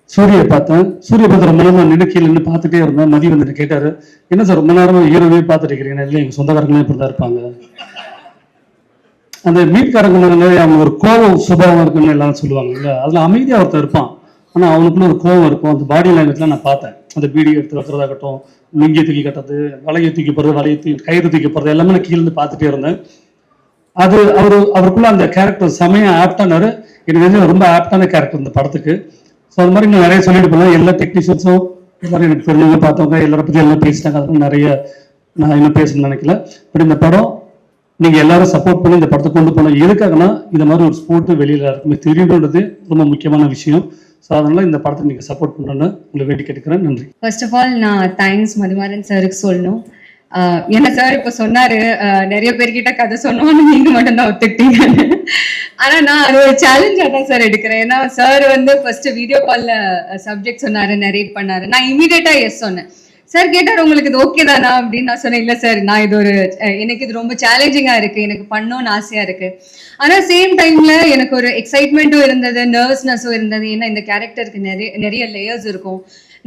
சூரிய பார்த்தேன். சூரிய பார்த்து ரொம்ப நேரம் நின்று கீழே நின்று பார்த்துட்டே இருந்தேன். மதியம் வந்துட்டு கேட்டார், என்ன சார் ரொம்ப நேரம் ஹீரோவே பார்த்துட்டு இருக்கிறீங்க? இல்லை, எங்கள் சொந்தக்காரங்களே இப்படி தான் இருப்பாங்க. அந்த மீட்காரங்க அவங்க ஒரு கோவம் சுபாவம் இருக்குன்னு எல்லாம் சொல்லுவாங்க இல்லை, அதில் அமைதியாக ஒருத்தர் இருப்பான், ஆனால் அவனுக்குள்ள ஒரு கோவம் இருக்கும். அந்த பாடி லாங்குவேஜ்லாம் நான் பார்த்தேன். அந்த பீடி எடுத்து வைக்கிறதாகட்டும், லுங்கியை தூக்கி கட்டுறது, வலையை தூக்கி போடுறது, வலையை தூக்கி கயிறு தூக்கி போடுறது, எல்லாமே நான் கீழே இருந்து பார்த்துட்டே இருந்தேன். அது அவருக்குள்ள அந்த கேரக்டர் செமையா ஆப்டானாரு. எனக்கு தெரிஞ்ச ரொம்ப ஆப்டான கேரக்டர் இந்த படத்துக்கு. ஸோ அது மாதிரி நான் நிறைய சொல்லிட்டு போனேன். எல்லா டெக்னீஷியன்ஸும் எல்லாரும் எனக்கு தெரிஞ்சவங்க பார்த்தவங்க எல்லாரை பற்றி எல்லாம் பேசிட்டாங்க. அதெல்லாம் நிறைய நான் இன்னும் பேசணும்னு நினைக்கல. பட் இந்த படம் நீங்கள் எல்லாரும் சப்போர்ட் பண்ணி இந்த படத்தை கொண்டு போனோம். எதுக்காகனா இந்த மாதிரி ஒரு ஸ்போர்ட்டு வெளியில் இருக்குமே தெரியணுன்றது ரொம்ப முக்கியமான விஷயம். ஸோ அதனால இந்த படத்தை நீங்கள் சப்போர்ட் பண்ணணும்னு உங்களை வேண்டி கேட்டுக்கிறேன். நன்றி. ஃபர்ஸ்ட் ஆஃப் ஆல் நான் தேங்க்ஸ் மதிமாறன் சாருக்கு சொல்லணும். என்ன சார் இப்போ சொன்னாரு, நிறைய பேர்கிட்ட கதை சொன்னோன்னு நீங்க மட்டும் தான் ஒத்துக்கிட்டீங்கன்னு. ஆனா நான் அது ஒரு சேலஞ்சாக தான் சார் எடுக்கிறேன். ஏன்னா சார் வந்து ஃபர்ஸ்ட் வீடியோ கால்ல சப்ஜெக்ட் சொன்னாரு, நரேட் பண்ணாரு. நான் இமீடியட்டா எஸ் சொன்னேன். சார் கேட்டார், உங்களுக்கு இது ஓகே தானா அப்படின்னு. நான் சொன்னேன், இல்லை சார், நான் இது எனக்கு இது ரொம்ப சேலஞ்சிங்கா இருக்கு, எனக்கு பண்ணணும்னு ஆசையா இருக்கு. ஆனா சேம் டைம்ல எனக்கு ஒரு எக்ஸைட்மெண்ட்டும் இருந்தது, நர்வஸ்னஸும் இருந்தது. ஏன்னா இந்த கேரக்டருக்கு நிறைய லேயர்ஸ் இருக்கும்.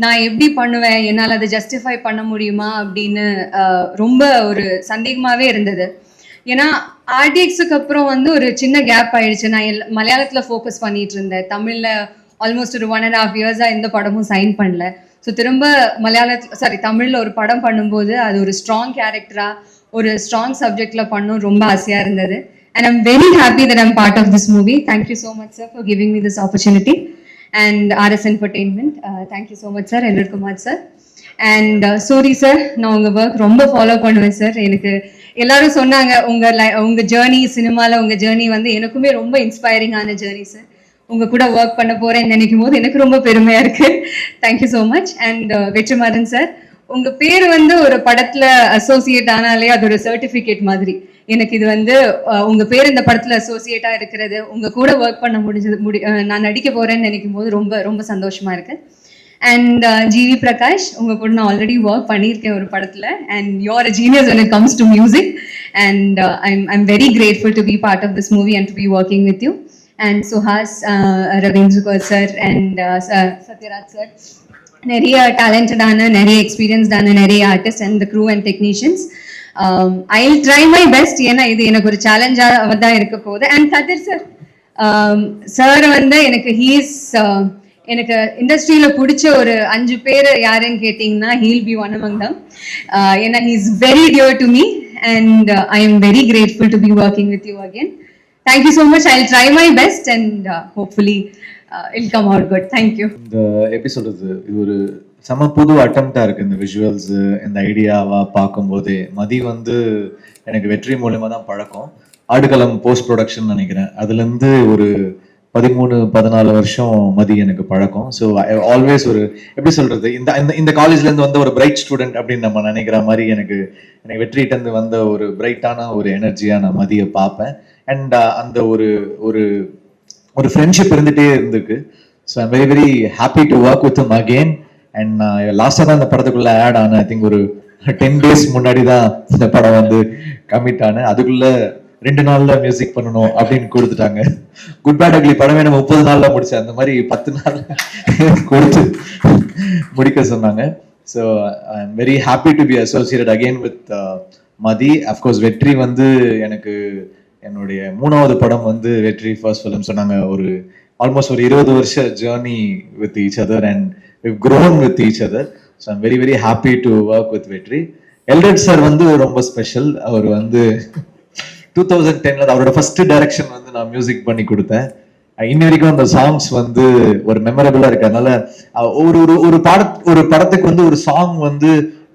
நான் எப்படி பண்ணுவேன், என்னால் அதை ஜஸ்டிஃபை பண்ண முடியுமா அப்படின்னு ரொம்ப ஒரு சந்தேகமாகவே இருந்தது. ஏன்னா ஆர்டிஎக்ஸுக்கு அப்புறம் வந்து ஒரு சின்ன கேப் ஆயிடுச்சு. நான் மலையாளத்தில் ஃபோக்கஸ் பண்ணிட்டு இருந்தேன். தமிழில் ஆல்மோஸ்ட் ஒரு 1.5 இயர்ஸாக எந்த படமும் சைன் பண்ணல. ஸோ திரும்ப தமிழில் ஒரு படம் பண்ணும்போது அது ஒரு ஸ்ட்ராங் கேரக்டராக ஒரு ஸ்ட்ராங் சப்ஜெக்டில் பண்ணணும் ரொம்ப ஆசையாக இருந்தது. And I'm very happy that I'm part of this movie. Thank you so much sir for giving me this opportunity. And RS Entertainment, thank you so much sir, எல்குமார் சார். அண்ட் சூரி சார், நான் உங்கள் ஒர்க் ரொம்ப follow பண்ணுவேன் sir. எனக்கு எல்லாரும் சொன்னாங்க உங்கள் journey சினிமாவில், உங்கள் ஜேர்னி வந்து எனக்குமே ரொம்ப இன்ஸ்பைரிங்கான ஜேர்னி சார். உங்கள் கூட ஒர்க் பண்ண போகிறேன்னு நினைக்கும் போது எனக்கு ரொம்ப பெருமையாக இருக்குது. Thank you so much. And Vetrimaaran sir, உங்க பேர் வந்து ஒரு படத்துல அசோசியேட் ஆனாலே அது ஒரு சர்டிபிகேட் மாதிரி. எனக்கு இது வந்து உங்க பேர் இந்த படத்துல அசோசியேட்டா இருக்கிறது, உங்க கூட ஒர்க் பண்ண முடிஞ்சது, நான் நடிக்க போறேன்னு நினைக்கும் போது ரொம்ப ரொம்ப சந்தோஷமா இருக்கு. அண்ட் ஜிவி பிரகாஷ், உங்க கூட நான் ஆல்ரெடி ஒர்க் பண்ணியிருக்கேன் ஒரு படத்துல. And you are a genius when it comes to music, and I'm very grateful to be part of this movie and to be working with you. And Suhas, Ravindra sir and Satyaraj sir, நிறைய டேலண்டடான, நிறைய எக்ஸ்பீரியன்ஸ்டான நிறைய artist and the crew and technicians. I will try my best. ஏன்னா இது எனக்கு ஒரு சேலஞ்சாக தான் இருக்க போகுது. அண்ட் கதிர் சார், சார் வந்து எனக்கு இண்டஸ்ட்ரியில பிடிச்ச ஒரு 5 பேர் யாருன்னு கேட்டிங்கன்னா he'll be one among them. ஏன்னா he is very dear to me and I am very grateful to be working with you again. Thank you so much. I'll try my best and hopefully it'll come out good. Thank you. இந்த எப்படி சொல்றது, இது ஒரு செம புது அட்டம்ப்டா இருக்கு. இந்த visuals, இந்த ஐடியாவா பார்க்கும்போதே மதி வந்து எனக்கு வெற்றி மூலமா தான் பழக்கம். ஆடுகளம் போஸ்ட் ப்ரொடக்ஷன் நினைக்கிறேன், அதுல இருந்து ஒரு 13-14 வருஷம் மதி எனக்கு பழக்கம். ஸோ ஆல்வேஸ் ஒரு எப்படி சொல்றது, இந்த காலேஜ்ல இருந்து வந்த ஒரு பிரைட் ஸ்டூடெண்ட் அப்படின்னு நம்ம நினைக்கிற மாதிரி எனக்கு வெற்றிகிட்ட இருந்து வந்த ஒரு பிரைட்டான ஒரு எனர்ஜியா நான் மதியை பார்ப்பேன். அண்ட் அந்த ஒரு ஒரு ஒரு ஃப்ரெண்ட்ஷிப் இருந்துகிட்டே இருந்திருக்கு. So I'm very very happy to work with him again. And நான் லாஸ்ட்டாக தான் இந்த படத்துக்குள்ள ஆட் ஆனேன். ஐ திங்க் ஒரு 10 days முன்னாடி தான் இந்த படம் வந்து கமிட் ஆனேன். அதுக்குள்ள 2 நாள்ல மியூசிக் பண்ணணும் அப்படின்னு கொடுத்துட்டாங்க. குட் பேட் அக்லி படமே நம்ம 30 நாள்ல முடிச்சேன், அந்த மாதிரி 10 நாள் கொடுத்து முடிக்க சொன்னாங்க. So I am very happy to be associated again with Mathi. Of course வெற்றி வந்து எனக்கு என்னுடைய 3வது படம் வந்து வெற்றி ஃபர்ஸ்ட் ஃபிலிம். சொன்னாங்க ஒரு ஆல்மோஸ்ட் ஒரு 20 வருஷ journey with each other and we've grown with each other. So I'm very very happy to work with வெற்றி. எல்ரட் சார் வந்து ரொம்ப ஸ்பெஷல். அவர் வந்து 2010ல அவரோட ஃபர்ஸ்ட் டைரக்ஷன் வந்து நான் மியூசிக் பண்ணி கொடுத்தேன். இன்ன வரைக்கும் அந்த சாங்ஸ் வந்து ஒரு மெமரபிளா இருக்கு. அதனால ஒரு படத்துக்கு வந்து ஒரு சாங் வந்து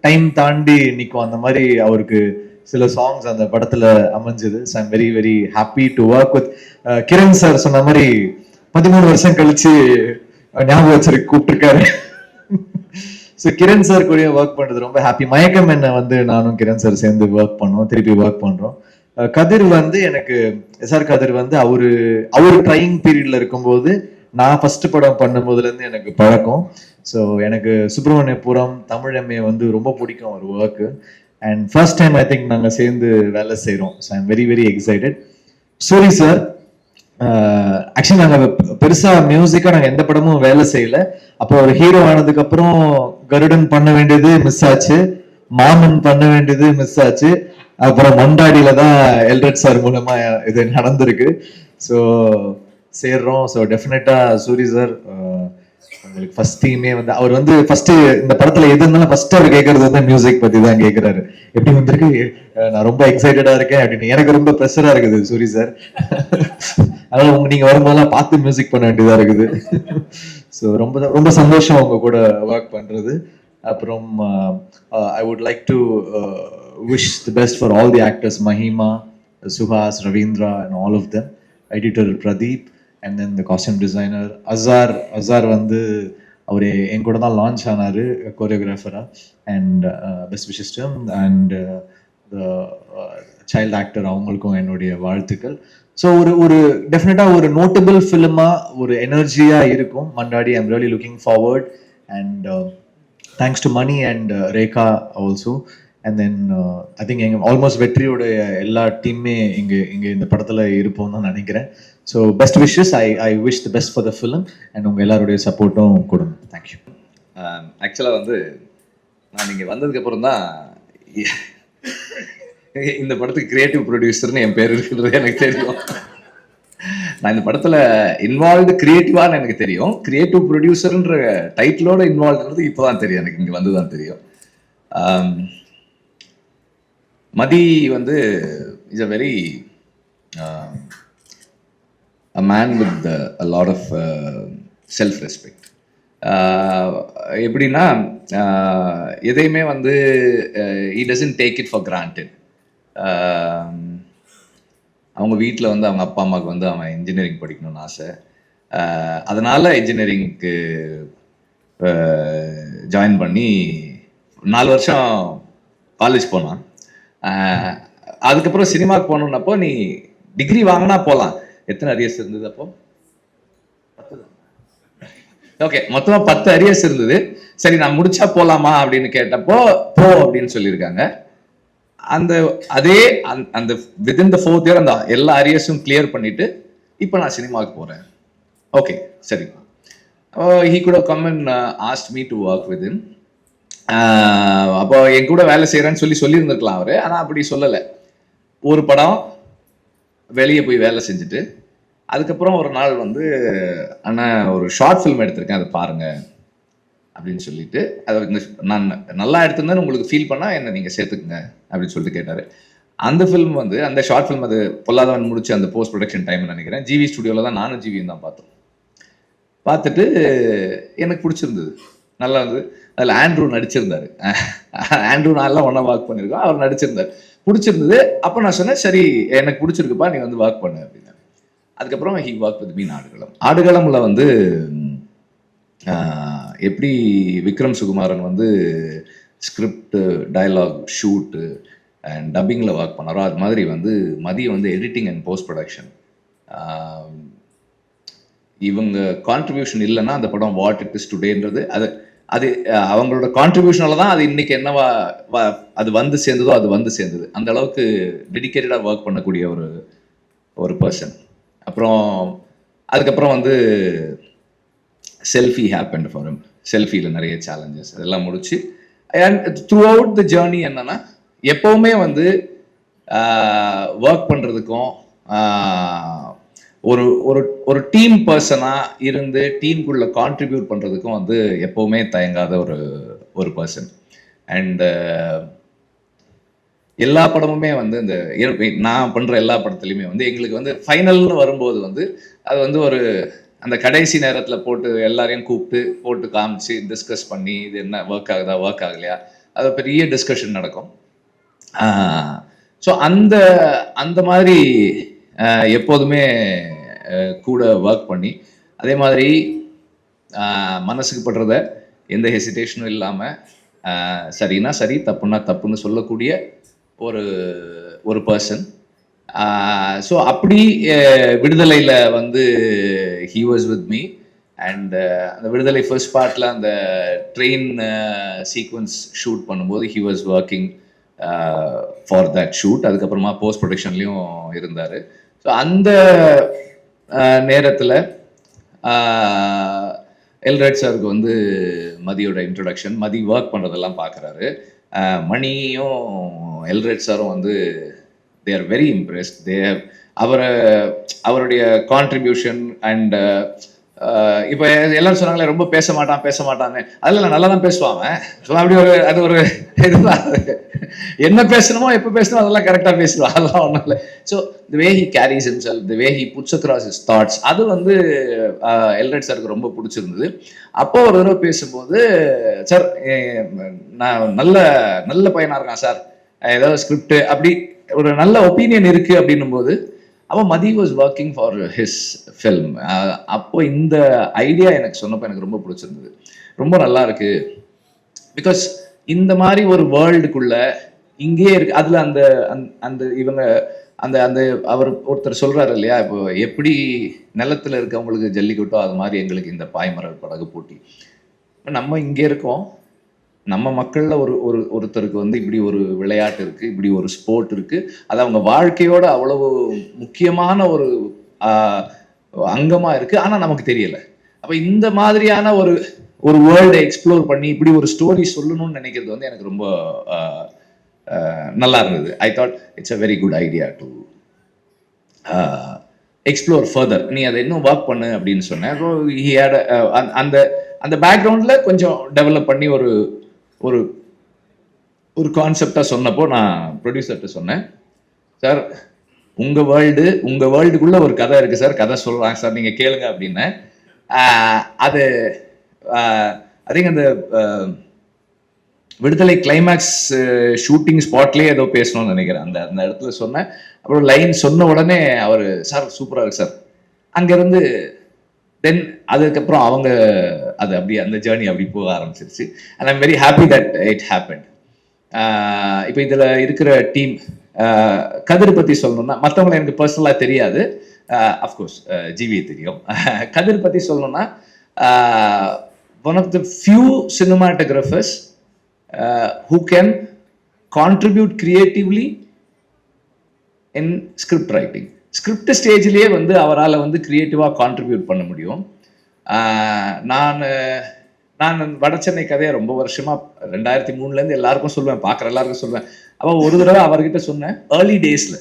டைம் தாண்டி நிற்கும், அந்த மாதிரி அவருக்கு சில சாங்ஸ் அந்த படத்துல அமைஞ்சது. So I'm very very happy to work with Kiran sir. சொன்ன மாதிரி 13 வருஷம் கழிச்சு ஞாபகம் வச்சிருக்கு கூப்பிட்டுருக்காரு. ஸோ கிரண் சார் கூட ஒர்க் பண்றது ரொம்ப ஹாப்பி. மயக்கம் என்ன வந்து நானும் கிரண் சார் சேர்ந்து ஒர்க் பண்ணோம், திருப்பி ஒர்க் பண்றோம். கதிர் வந்து எனக்கு எஸ்ஆர் கதிர் வந்து அவரு ட்ரையிங் பீரியட்ல இருக்கும்போது நான் ஃபர்ஸ்ட் படம் பண்ணும் போதுல இருந்து எனக்கு பழக்கம். ஸோ எனக்கு சுப்பிரமணியபுரம் தமிழ் எம்ஏ வந்து ரொம்ப பிடிக்கும் ஒரு work. And first time I think நாங்கள் சேர்ந்து வேலை செய்கிறோம். So I'm very very excited. Soori sir, actually நாங்கள் பெருசா மியூசிக்கா நாங்கள் எந்த படமும் வேலை செய்யல. அப்போ ஒரு ஹீரோ ஆனதுக்கு அப்புறம் கருடன் பண்ண வேண்டியது மிஸ் ஆச்சு, மாமன் பண்ண வேண்டியது மிஸ் ஆச்சு, அப்புறம் மண்டாடியில தான் எல்ரட் சார் மூலமா இது நடந்திருக்கு. ஸோ சேர்றோம். ஸோ டெஃபினட்டா சூரி சார் உங்களுக்கு ஃபர்ஸ்ட் டீமே வந்து அவர் வந்து ஃபர்ஸ்ட் இந்த படத்துல எது இருந்தாலும் ஃபர்ஸ்ட் அவர் கேட்கறது வந்து மியூசிக் பத்தி தான் கேட்கிறாரு. எப்படி வந்திருக்கு, நான் ரொம்ப எக்ஸைட்டடா இருக்கேன் அப்படின்னு. எனக்கு ரொம்ப ப்ரெஷரா இருக்குது சூரி சார். அதனால நீங்க வரும்போதெல்லாம் பார்த்து மியூசிக் பண்ண வேண்டியதா இருக்குது. ஸோ ரொம்ப ரொம்ப சந்தோஷம் உங்க கூட ஒர்க் பண்றது. அப்புறம் I would like to wish the best for all the actors, Mahima, Suhas, Ravindra and all of them, editor Pradeep, and then the costume designer Azhar வந்து அவரு என் கூட தான் லான்ச் ஆனாரு கோரியோகிராஃபரா. And best wishes to him and the child actor, அவங்களுக்கும் என்னுடைய வாழ்த்துக்கள். So ஒரு டெஃபினட்டா ஒரு நோட்டபிள் ஃபிலிமா ஒரு எனர்ஜியா இருக்கும் Mandaadi. I'm really looking forward and thanks to Mani and Rekha also. And then I think எங்கள் ஆல்மோஸ்ட் வெற்றியோட எல்லா டீமே இங்கே இந்த படத்தில் இருப்போம்னு தான் நினைக்கிறேன். So best wishes. I wish the best for the film and உங்கள் எல்லாருடைய சப்போர்ட்டும் கொடுங்க. தேங்க்யூ. ஆக்சுவலாக வந்து நான் இங்கே வந்ததுக்கப்புறம் தான் இந்த படத்துக்கு கிரியேட்டிவ் ப்ரொடியூசர்னு என் பேர் இருக்கிறது எனக்கு தெரியும். நான் இந்த படத்தில் இன்வால்வ்டு கிரியேட்டிவான்னு எனக்கு தெரியும். கிரியேட்டிவ் ப்ரொடியூசர்ன்ற டைட்டிலோட இன்வால்வ்ன்றது இப்போ தான் தெரியும் எனக்கு, இங்கே வந்து தான் தெரியும். மதி வந்து is a very a man with a lot of self respect. எப்படின்னா எதையுமே வந்து he doesn't take it for granted. அவங்க வீட்டில் வந்து அவங்க அப்பா அம்மாவுக்கு வந்து அவன் இன்ஜினியரிங் படிக்கணும்னு ஆசை. அதனால இன்ஜினியரிங்க்கு ஜாயின் பண்ணி 4 வருஷம் காலேஜ் போனான். அதுக்கப்புறம் சினிமாவுக்கு போகணுன்னப்போ நீ டிகிரி வாங்கினா போகலாம். எத்தனை அரியர்ஸ் இருந்தது அப்போ? ஓகே, மொத்தமா 10 அரியர்ஸ் இருந்தது. சரி நான் முடிச்சா போலாமா அப்படின்னு கேட்டப்போ போ அப்படின்னு சொல்லியிருக்காங்க. அந்த வித்தின் த 4th இயர் அந்த எல்லா அரியர்ஸும் கிளியர் பண்ணிட்டு இப்போ நான் சினிமாவுக்கு போறேன். ஓகே சரி. he could have come and asked me to work with him. அப்போ என் கூட வேலை செய்யறேன்னு சொல்லியிருந்திருக்கலாம் அவரு. ஆனா அப்படி சொல்லலை. ஒரு படம் வெளியே போய் வேலை செஞ்சுட்டு அதுக்கப்புறம் ஒரு நாள் வந்து அண்ணா ஒரு ஷார்ட் ஃபிலிம் எடுத்திருக்கேன், அதை பாருங்க அப்படின்னு சொல்லிட்டு, அதை நான் நல்லா எடுத்திருந்தேன்னு உங்களுக்கு ஃபீல் பண்ணா என்ன நீங்க சேர்த்துக்குங்க அப்படின்னு சொல்லிட்டு கேட்டாரு. அந்த ஃபிலிம் வந்து அந்த ஷார்ட் ஃபிலிம் அது பொல்லாதவன் முடிச்சு அந்த போஸ்ட் ப்ரொடக்ஷன் டைம் நினைக்கிறேன். ஜிவி ஸ்டுடியோவில் தான் நானும் ஜிவியும் தான் பார்த்தோம். பார்த்துட்டு எனக்கு பிடிச்சிருந்தது, நல்லா இருந்தது. அதில் ஆண்ட்ரூ நடிச்சிருந்தாரு. ஆண்ட்ரூ நான்லாம் ஒன்றா ஒர்க் பண்ணியிருக்கோம், அவர் நடிச்சிருந்தார், பிடிச்சிருந்தது. அப்போ நான் சொன்னேன் சரி எனக்கு பிடிச்சிருக்குப்பா நீ வந்து ஒர்க் பண்ணு அப்படின்னு. அதுக்கப்புறம் he work with me in Aadukalam. ஆடுகளம்ல வந்து எப்படி விக்ரம் சுகுமாரன் வந்து ஸ்கிரிப்ட், டயலாக், ஷூட்டு அண்ட் டப்பிங்கில் ஒர்க் பண்ணாரோ அது மாதிரி வந்து மதியம் வந்து எடிட்டிங் அண்ட் போஸ்ட் ப்ரொடக்ஷன். இவங்க கான்ட்ரிபியூஷன் இல்லைன்னா அந்த படம் வாட் இட் இஸ் டுடேன்றது அது அவங்களோட கான்ட்ரிபியூஷனால தான் அது இன்னைக்கு என்னவா அது வந்து சேர்ந்ததோ அது வந்து சேர்ந்தது. அந்த அளவுக்கு டெடிக்கேட்டடாக ஒர்க் பண்ணக்கூடிய ஒரு பர்சன். அப்புறம் அதுக்கப்புறம் வந்து செல்ஃபி ஹேப்பன் ஃபார் ஹிம். செல்ஃபியில் நிறைய சேலஞ்சஸ் அதெல்லாம் முடிச்சு and through out the journey என்னன்னா எப்பவுமே வந்து ஒர்க் பண்ணுறதுக்கும் ஒரு டீம் பர்சனாக இருந்து டீமுக்குள்ள கான்ட்ரிபியூட் பண்ணுறதுக்கும் வந்து எப்பவுமே தயங்காத ஒரு பர்சன். அண்ட் எல்லா படமுமே வந்து இந்த நான் பண்ணுற எல்லா படத்துலையுமே வந்து எங்களுக்கு வந்து ஃபைனல்னு வரும்போது வந்து அது வந்து அந்த கடைசி நேரத்தில் போட்டு எல்லாரையும் கூப்பிட்டு போட்டு காமிச்சு டிஸ்கஸ் பண்ணி இது என்ன ஒர்க் ஆகுதா ஒர்க் ஆகலையா அது பெரிய டிஸ்கஷன் நடக்கும். ஸோ அந்த மாதிரி எப்போதுமே கூட ஒர்க் பண்ணி அதே மாதிரி மனசுக்கு படுறத எந்த ஹெசிடேஷனும் இல்லாமல் சரின்னா சரி தப்புன்னா தப்புன்னு சொல்லக்கூடிய ஒரு பர்சன். ஸோ அப்படி விடுதலையில் வந்து he was with me. And அந்த விடுதலை ஃபர்ஸ்ட் பார்ட்டில் அந்த ட்ரெயின் சீக்வன்ஸ் ஷூட் பண்ணும்போது he was working for that shoot. அதுக்கப்புறமா போஸ்ட் ப்ரொடக்ஷன்லேயும் இருந்தார். ஸோ அந்த நேரத்தில் எல்ரட் சாருக்கு வந்து மதியோட இன்ட்ரொடக்ஷன், மதி ஒர்க் பண்ணுறதெல்லாம் பார்க்குறாரு. மணியும் எல்ரட் சாரும் வந்து they are very impressed. They have அவருடைய கான்ட்ரிபியூஷன் அண்ட் இப்போ எல்லாரும் சொன்னாங்களே ரொம்ப பேச மாட்டான்னு. அதில் நல்லா தான் பேசுவாங்க. ஸோ அப்படி அது ஒரு இதுதான், என்ன பேசணுமோ எப்போ பேசணுமோ அதெல்லாம் கரெக்டாக பேசுவான், அதெல்லாம் ஒன்றும் இல்லை. So the way he carries himself, the way he puts across his thoughts, அது வந்து எல்ரட் சாருக்கு ரொம்ப பிடிச்சிருந்தது. அப்போ ஒரு தடவை பேசும்போது சார் நான் நல்ல பையனாக இருக்கான் சார், ஏதாவது ஸ்கிரிப்ட் அப்படி ஒரு நல்ல ஒப்பீனியன் இருக்கு அப்படின்னும் போது அவன் Mathi was working for his film. அப்போ இந்த ஐடியா எனக்கு சொன்னப்போ எனக்கு ரொம்ப பிடிச்சிருந்தது, ரொம்ப நல்லா இருக்கு. பிகாஸ் இந்த மாதிரி ஒரு வேர்ல்டுக்குள்ள இங்கேயே இருக்கு. அதுல அந்த இவங்க அந்த அவர் ஒருத்தர் சொல்றாரு இல்லையா, இப்போ எப்படி நிலத்துல இருக்கவங்களுக்கு ஜல்லிக்கட்டோ அது மாதிரி எங்களுக்கு இந்த பாய்மர படகு போட்டி. நம்ம இங்கே இருக்கோம், நம்ம மக்கள்ல ஒருத்தருக்கு வந்து இப்படி ஒரு விளையாட்டு இருக்கு, இப்படி ஒரு ஸ்போர்ட் இருக்கு, அது அவங்க வாழ்க்கையோட அவ்வளவு முக்கியமான ஒரு அங்கமா இருக்கு, ஆனா நமக்கு தெரியல. அப்ப இந்த மாதிரியான ஒரு வேர்ல்டை எக்ஸ்ப்ளோர் பண்ணி இப்படி ஒரு ஸ்டோரி சொல்லணும்னு நினைக்கிறது வந்து எனக்கு ரொம்ப நல்லா இருந்தது. I thought it's a very good idea to explore further. நீ அதை இன்னும் ஒர்க் பண்ணு அப்படின்னு சொன்னேன். அந்த பேக்ரவுண்ட்ல கொஞ்சம் டெவலப் பண்ணி ஒரு கான்செப்டா சொன்னப்போ நான் ப்ரொடியூசர்கிட்ட சொன்னேன், சார் உங்க வேர்ல்டுக்குள்ள ஒரு கதை இருக்கு சார், கதை சொல்றாங்க சார், நீங்க கேளுங்க அப்படின்னு. அது அதிக அந்த விடுதலை கிளைமேக்ஸ் ஷூட்டிங் ஸ்பாட்லேயே ஏதோ பேசணும்னு நினைக்கிறேன். அந்த இடத்துல சொன்னேன். அப்புறம் லைன் சொன்ன உடனே அவர் சார் சூப்பராக இருக்கு சார். அங்கேருந்து தென் அதுக்கப்புறம் அவங்க அது அப்படியே அந்த ஜேர்னி அப்படி போக ஆரம்பிச்சிருச்சு. And I'm very happy that it happen. இப்போ இதில் இருக்கிற டீம் கதிர் பற்றி சொல்லணும்னா, மற்றவங்களை எனக்கு பர்சனலாக தெரியாது, அஃப்கோர்ஸ் ஜிவி தெரியும். கதிர் பற்றி சொல்லணும்னா, one of the few cinematographers who can contribute creatively in script writing. Script ஸ்டேஜ்லேயே வந்து அவரால் வந்து கிரியேட்டிவாக கான்ட்ரிபியூட் பண்ண முடியும். நான் வட சென்னை கதையை ரொம்ப வருஷமாக 2003 எல்லாருக்கும் சொல்லுவேன், பார்க்குற எல்லாருக்கும் சொல்லுவேன். அப்போ ஒரு தடவை அவர்கிட்ட சொன்னேன், ஏர்லி டேஸில்,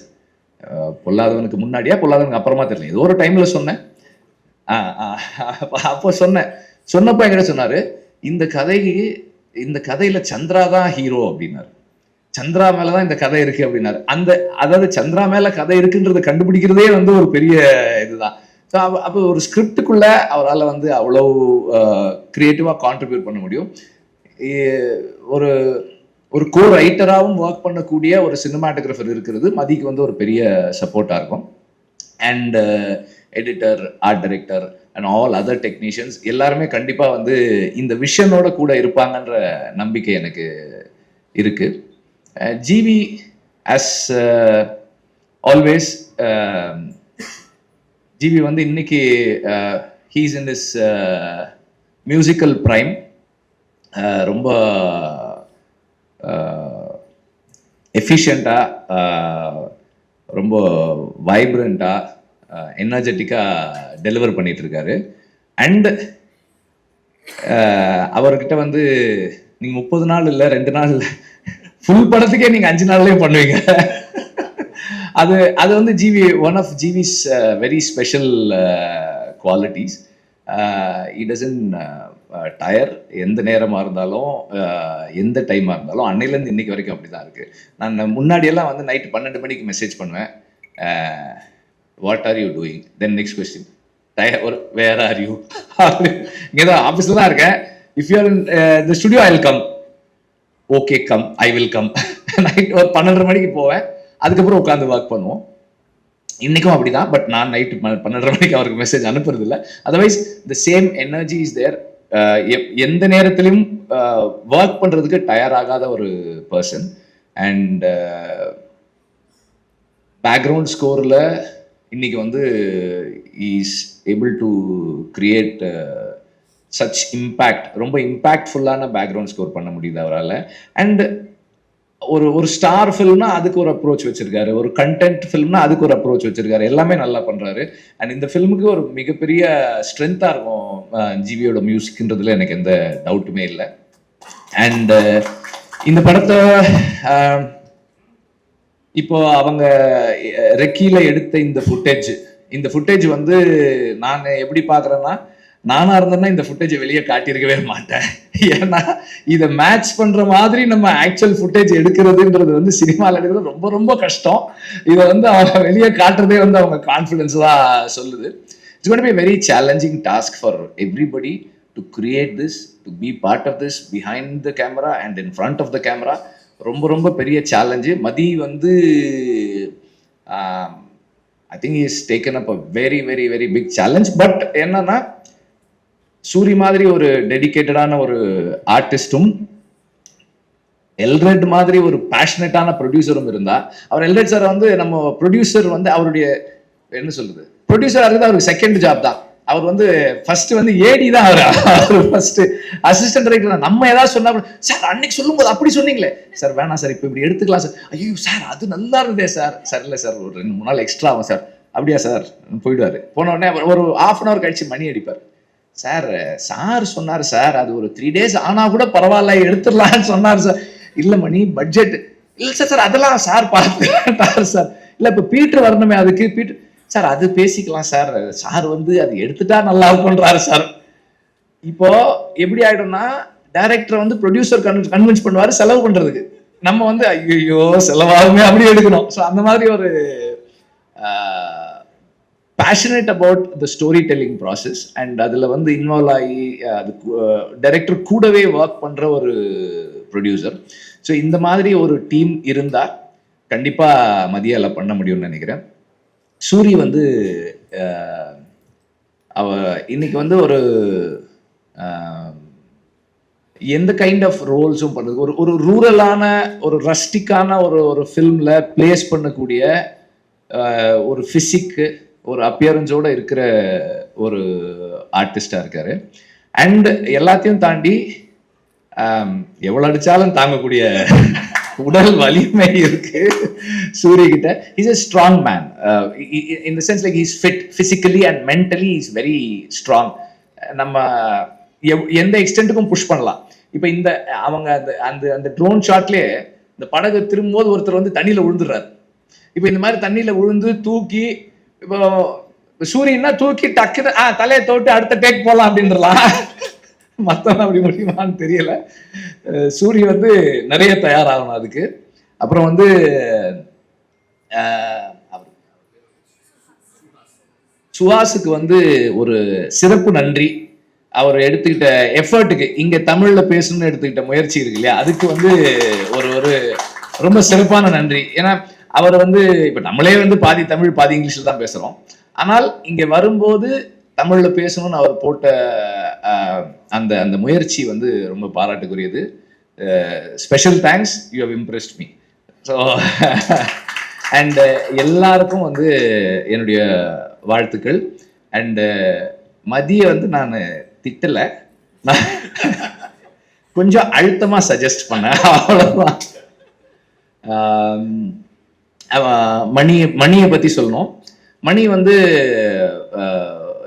பொல்லாதவனுக்கு முன்னாடியா பொல்லாதவனுக்கு அப்புறமா தெரியல, ஏதோ ஒரு டைமில் சொன்னேன். அப்போ சொன்னப்போ என்கிட்ட சொன்னார், இந்த கதையில சந்திரா தான் ஹீரோ அப்படின்னாரு. சந்திரா மேலதான் இந்த கதை இருக்கு அப்படின்னாரு. அதாவது சந்திரா மேல கதை இருக்குன்றத கண்டுபிடிக்கிறதே வந்து ஒரு பெரிய இதுதான். ஸோ அப்போ ஒரு ஸ்கிரிப்டுக்குள்ள அவரால் வந்து அவ்வளோ கிரியேட்டிவா கான்ட்ரிபியூட் பண்ண முடியும். ஒரு கோ ரைட்டராகவும் ஒர்க் பண்ணக்கூடிய ஒரு சினிமாட்டோகிராஃபர் இருக்கிறது மதிக்கு வந்து ஒரு பெரிய சப்போர்ட்டா இருக்கும். And editor, art director and all other technicians எல்லாருமே கண்டிப்பா வந்து இந்த விஷனோட கூட இருப்பாங்கன்ற நம்பிக்கை எனக்கு இருக்கு. ஜிவி as ஆல்வேஸ், ஜிவி வந்து இன்னைக்கு he's in this musical prime. ரொம்ப எஃபிஷியண்டா, ரொம்ப வைப்ரண்டா, எனர்ஜெட்டிக்காக டெலிவர் பண்ணிட்டு இருக்காரு. அண்ட் அவர்கிட்ட வந்து நீங்கள் 30 நாள் இல்லை, 2 நாள் இல்லை, ஃபுல் படத்துக்கே நீங்கள் 5 நாள்லேயே பண்ணுவீங்க. அது வந்து one of his very special qualities. It doesn't tire. எந்த நேரமாக இருந்தாலும், எந்த டைமாக இருந்தாலும், அன்னையிலேருந்து இன்னைக்கு வரைக்கும் அப்படி தான் இருக்குது. நான் முன்னாடியெல்லாம் வந்து நைட்டு 12 மணிக்கு மெசேஜ் பண்ணுவேன், what are you doing, then next question, where are you, இங்கே தான் ஆஃபீஸில் தான் இருக்கேன், if you are in the studio I will come, okay come, I will come. Night ஒரு 12:30 மணிக்கு போவேன், அதுக்கப்புறம் உட்காந்து ஒர்க் பண்ணுவோம். இன்னைக்கும் அப்படிதான். பட் நான் நைட்டு 12:30 மணிக்கு அவருக்கு மெசேஜ் அனுப்புறது இல்லை. Otherwise the same energy is there. எந்த நேரத்திலையும் ஒர்க் பண்றதுக்கு டயர் ஆகாத ஒரு பர்சன். அண்ட் பேக்ரவுண்ட் ஸ்கோர்ல இன்னைக்கு வந்து is able to create such impact. ரொம்ப இம்பேக்ட்ஃபுல்லான பேக்ரவுண்ட் ஸ்கோர் பண்ண முடியுது அவரால். அண்ட் ஒரு ஸ்டார் ஃபில்ம்னா அதுக்கு ஒரு அப்ரோச் வச்சிருக்காரு, ஒரு கண்டென்ட் ஃபில்ம்னா அதுக்கு ஒரு அப்ரோச் வச்சிருக்காரு, எல்லாமே நல்லா பண்றாரு. அண்ட் இந்த ஃபில்முக்கு ஒரு மிகப்பெரிய ஸ்ட்ரென்த்தா இருக்கும் ஜிவியோட மியூசிக்ன்றதுல எனக்கு எந்த டவுட்டுமே இல்லை. அண்ட் இந்த படத்தை இப்போ அவங்க ரெக்கியில எடுத்த இந்த ஃபுட்டேஜ் வந்து நான் எப்படி பாக்குறேன்னா, நானா இருந்தேன்னா இந்த ஃபுட்டேஜை வெளியே காட்டியிருக்கவே மாட்டேன். ஏன்னா இதை மேட்ச் பண்ற மாதிரி நம்ம ஆக்சுவல் ஃபுட்டேஜ் எடுக்கிறதுன்றது வந்து சினிமாவில் எடுக்கிறது ரொம்ப ரொம்ப கஷ்டம். இதை வந்து அவங்க வெளியே காட்டுறதே வந்து அவங்க கான்ஃபிடன்ஸ் தான் சொல்லுது. It's going to be a very challenging task for everybody to create this, to be part of this behind the camera and in front of the camera. ரொம்ப ரொம்ப பெரிய சேலஞ்சு. மதி வந்து I think is taken up a very very very big challenge. But என்னன்னா, சூரி மாதிரி ஒரு டெடிகேட்டடான ஒரு ஆர்டிஸ்டும், எல்ரெட் மாதிரி ஒரு பேஷனட்டான ப்ரொடியூசரும் இருந்தா, அவர் எல்ரெட் சார் வந்து நம்ம ப்ரொடியூசர் வந்து அவருடைய என்ன சொல்றது, ப்ரொடியூசராக இருக்குது அவருக்கு செகண்ட் ஜாப் தான். அவர் வந்து ஃபர்ஸ்ட் வந்து ஏடி தான். அவர் ஃபர்ஸ்ட் அசிஸ்டன்ட் டைரக்டர். நம்ம ஏதாவது சொன்னா, சார் அன்னைக்கு சொல்லும் போது அப்படி சொன்னீங்களே சார், வேணாம் சார், இப்போ இப்படி எடுத்துக்கலாம் சார். ஐயோ சார் அது நல்லா இருந்ததே சார். சார் இல்லை சார், ஒரு 2-3 நாள் எக்ஸ்ட்ரா ஆகும் சார். அப்படியா சார், போயிடுவாரு. போன உடனே ஒரு 1/2 hour கழிச்சு மணி அடிப்பார். சார் சொன்னார் சார், அது ஒரு 3 days ஆனா கூட பரவாயில்ல எடுத்துடலான்னு சொன்னார் சார். இல்ல மணி பட்ஜெட் இல்ல சார், அதெல்லாம் சார் பார்த்து சார். இல்ல இப்ப பீட்டர் வரணுமே, அதுக்கு பீட்டர் சார் அது பேசிக்கலாம் சார். சார் வந்து அது எடுத்துட்டா நல்லா இருக்கும்ன்றாரு சார். இப்போ எப்படி ஆயிடும்னா, டைரக்டர் வந்து ப்ரொடியூசர் கன்வின்ஸ் பண்ணுவாரு செலவு பண்றதுக்கு. நம்ம வந்து ஐயோ செலவாகுமே அப்படி எடுக்கணும். ஸோ அந்த மாதிரி ஒரு passionate about the storytelling process and அதில் வந்து இன்வால்வ் ஆகி அது டைரக்டர் கூடவே ஒர்க் பண்ணுற ஒரு ப்ரொடியூசர். ஸோ இந்த மாதிரி ஒரு டீம் இருந்தால் கண்டிப்பாக மதியால பண்ண முடியும்னு நினைக்கிறேன். சூரி வந்து இன்னைக்கு வந்து ஒரு எந்த கைண்ட் ஆஃப் ரோல்ஸும் பண்ணுது. ஒரு ரூரலான ஒரு ரஸ்டிக்கான ஒரு ஃபில்மில் பிளேஸ் பண்ணக்கூடிய ஒரு ஃபிசிக்கு ஒரு அப்பியரன்ஸோட இருக்கிற ஒரு ஆர்டிஸ்டாக இருக்காரு. அண்ட் எல்லாத்தையும் தாண்டி எவ்வளோ அடித்தாலும் தாங்கக்கூடிய உடல் வலிமை இருக்கு சூரிய கிட்ட. Is a strong man in the sense like he's fit physically and mentally he's very strong. நம்ம எந்த எக்ஸ்டென்ட்டுக்கும் புஷ் பண்ணலாம். இப்போ இந்த அவங்க அந்த அந்த ட்ரோன் ஷாட்லேயே இந்த படகு திரும்பும்போது ஒருத்தர் வந்து தண்ணியில் விழுந்துடுறாரு. இப்போ இந்த மாதிரி தண்ணியில் விழுந்து தூக்கி இப்போ சூரியன்னா தூக்கி டக்குன்னு தலையை தோட்டு அடுத்த டேக் போகலாம் அப்படின்றலாம். மற்றவங்க அப்படி முடியுமான்னு தெரியல. சூரிய வந்து நிறைய தயாராகணும் அதுக்கு. அப்புறம் வந்து சுஹாஸுக்கு வந்து ஒரு சிறப்பு நன்றி. அவர் எடுத்துக்கிட்ட எஃபர்ட்டுக்கு, இங்க தமிழ்ல பேசணும்னு எடுத்துக்கிட்ட முயற்சி இருக்கு இல்லையா, அதுக்கு வந்து ஒரு ரொம்ப சிறப்பான நன்றி. ஏன்னா அவர் வந்து இப்ப நம்மளே வந்து பாதி தமிழ் பாதி இங்கிலீஷ்ல தான் பேசுறோம். ஆனால் இங்க வரும்போது தமிழ்ல பேசணும்னு அவர் போட்ட அந்த அந்த முயற்சி வந்து ரொம்ப பாராட்டுக்குரியது. Special thanks, you have impressed me. So and எல்லாருக்கும் வந்து என்னுடைய வாழ்த்துக்கள். அண்டு மதியை வந்து நான் திட்டலை, நான் கொஞ்சம் அழுத்தமா சஜஸ்ட் பண்ணேன், அவ்வளவுதான். மணியை பத்தி சொல்லணும். மணி வந்து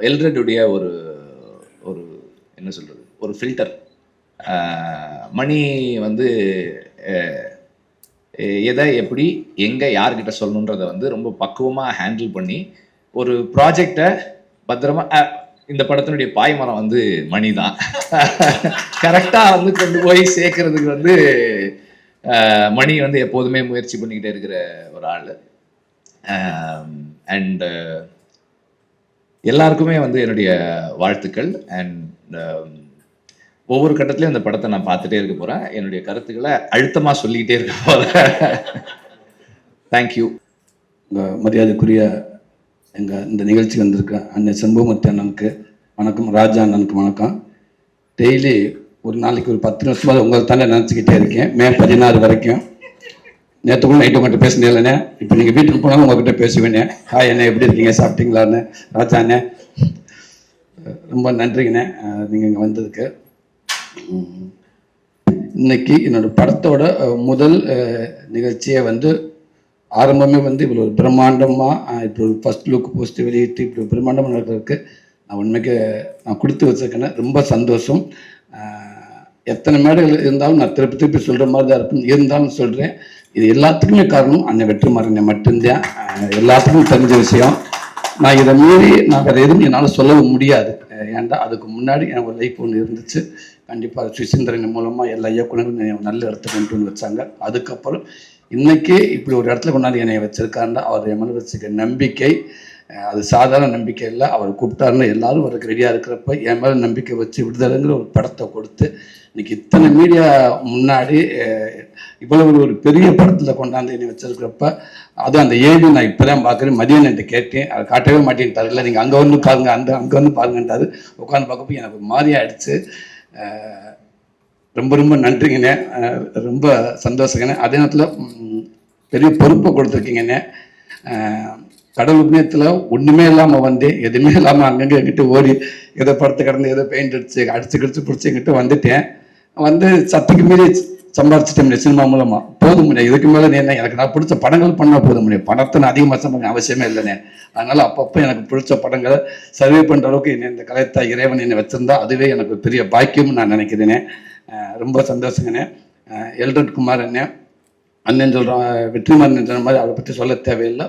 எல்ரடுடைய ஒரு ஒரு என்ன சொல்றது, ஒரு ஃபில்டர். மணி வந்து எதை எப்படி எங்கே யார்கிட்ட சொல்லணுன்றதை வந்து ரொம்ப பக்குவமாக ஹேண்டில் பண்ணி ஒரு ப்ராஜெக்டை பத்திரமா, இந்த படத்தினுடைய பாய்மரம் வந்து மணி தான் கரெக்டாக வந்து கொண்டு போய் சேர்க்கறதுக்கு வந்து மணி வந்து எப்போதுமே முயற்சி பண்ணிக்கிட்டே இருக்கிற ஒரு ஆள். அண்ட் எல்லாருக்குமே வந்து என்னுடைய வாழ்த்துக்கள். அண்ட் ஒவ்வொரு கட்டத்திலையும் அந்த படத்தை நான் பார்த்துட்டே இருக்க போகிறேன். என்னுடைய கருத்துக்களை அழுத்தமாக சொல்லிக்கிட்டே இருக்க போகிறேன். தேங்க்யூ. உங்கள் மரியாதைக்குரிய இந்த நிகழ்ச்சி வந்திருக்க அண்ணன் செம்பூமூர்த்தி அண்ணனுக்கு வணக்கம், ராஜா அண்ணனுக்கு வணக்கம். டெய்லி ஒரு நாளைக்கு ஒரு 10 நிமிஷமாக உங்களை தானே நினச்சிக்கிட்டே இருக்கேன், மே 16 வரைக்கும். நேற்றுக்குள்ள நைட்டு உங்கள்கிட்ட பேசினே இல்லைண்ணே, இப்போ நீங்கள் வீட்டுக்கு போனாலும் உங்கள்கிட்ட பேசுவேண்ணே. ஹாய் அண்ணே, எப்படி இருக்கீங்க, சாப்பிட்டீங்களான்னு. ராஜா அண்ணே ரொம்ப நன்றிங்கண்ணே நீங்கள் இங்கே வந்ததுக்கு. இன்னைக்கு என்னோட படத்தோட முதல் நிகழ்ச்சியை வந்து ஆரம்பமே வந்து இவ்வளோ ஒரு பிரம்மாண்டமாக இப்படி ஒரு ஃபர்ஸ்ட் லுக் போஸ்ட் வெளியிட்டு இப்படி ஒரு பிரம்மாண்டமாக நடக்கிறதுக்கு நான் உண்மைக்கு நான் கொடுத்து வச்சிருக்கேன்னு ரொம்ப சந்தோஷம். எத்தனை மேடைகள் இருந்தாலும் நான் திருப்பி சொல்கிற மாதிரி தான் இருக்கும், இருந்தாலும் சொல்கிறேன். இது எல்லாத்துக்குமே காரணம் அண்ணன் வெற்றிமாறன் மட்டும்தான். எல்லாத்துக்கும் தெரிஞ்ச விஷயம். நான் இதை மீறி நான் வேறு எதுவும் என்னால் சொல்லவும் முடியாது. ஏன்டா அதுக்கு முன்னாடி எனக்கு ஒரு லைஃப் ஒன்று இருந்துச்சு. கண்டிப்பாக சுசீந்திரன் மூலமாக எல்லா இயக்குனரும் நல்ல இடத்துல கொண்டு வந்து வச்சாங்க. அதுக்கப்புறம் இன்னைக்கு இப்படி ஒரு இடத்துல கொண்டாந்து என்னை வச்சிருக்காருன்னா அவர் என் மேலே வச்சுக்க நம்பிக்கை அது சாதாரண நம்பிக்கை இல்லை. அவர் கூப்பிட்டாருன்னு எல்லாரும் அவருக்கு ரெடியாக இருக்கிறப்ப என் மேலே நம்பிக்கை வச்சு விடுதலைங்கிற ஒரு படத்தை கொடுத்து இன்னைக்கு இத்தனை மீடியா முன்னாடி இவ்வளவு ஒரு பெரிய படத்தில் கொண்டாந்து என்னை வச்சிருக்கிறப்ப அது அந்த ஏழு நான் இப்போ தான் பார்க்குறேன். மதியம் என்கிட்ட கேட்டேன், அதை காட்டவே மாட்டேன்ட்டாரு. இல்லை நீங்கள் அங்கே வந்து பாருங்க, அங்கே வந்து பாருங்கன்றாரு. உட்காந்து பார்க்கப்போ எனக்கு மாதிரி ஆயிடுச்சு. ரொம்ப ரொம்ப நன்றிங்கண்ணே, ரொம்ப சந்தோஷங்கண்ணே. அதே நேரத்தில் பெரிய பொறுப்பை கொடுத்துருக்கீங்கண்ணே. கடல் உபநயத்தில் ஒன்றுமே இல்லாமல் வந்து எதுவுமே இல்லாமல் அங்கங்கே எங்கிட்ட ஓடி ஏதோ படத்தை கடந்து ஏதோ பெயிண்ட் அடிச்சு கிடிச்சு பிடிச்சி எங்கிட்ட வந்துட்டேன். வந்து சத்துக்கு மீறி சம்பாரிச்சிட்டேன் சினிமா மூலமாக. போதும் முடியாது, இதுக்கு மேலே என்ன எனக்கு நான் பிடிச்ச படங்கள் பண்ணால் போதும் முடியும். படத்தை நான் அதிகமாக சம்பாதிக்க அவசியமே இல்லைண்ணே. அதனால் அப்பப்போ எனக்கு பிடிச்ச படங்களை சர்வே பண்ணுற அளவுக்கு என்னை இந்த கலைத்தா இறைவன் என்னை வச்சிருந்தா அதுவே எனக்கு பெரிய பாக்கியம்னு நான் நினைக்கிறேனே. ரொம்ப சந்தோஷங்கண்ணே. எல்ரட் குமார் அண்ணன் சொல்கிறோம், வெற்றிமாறன் சொன்ன மாதிரி அதை பற்றி சொல்ல தேவையில்லை.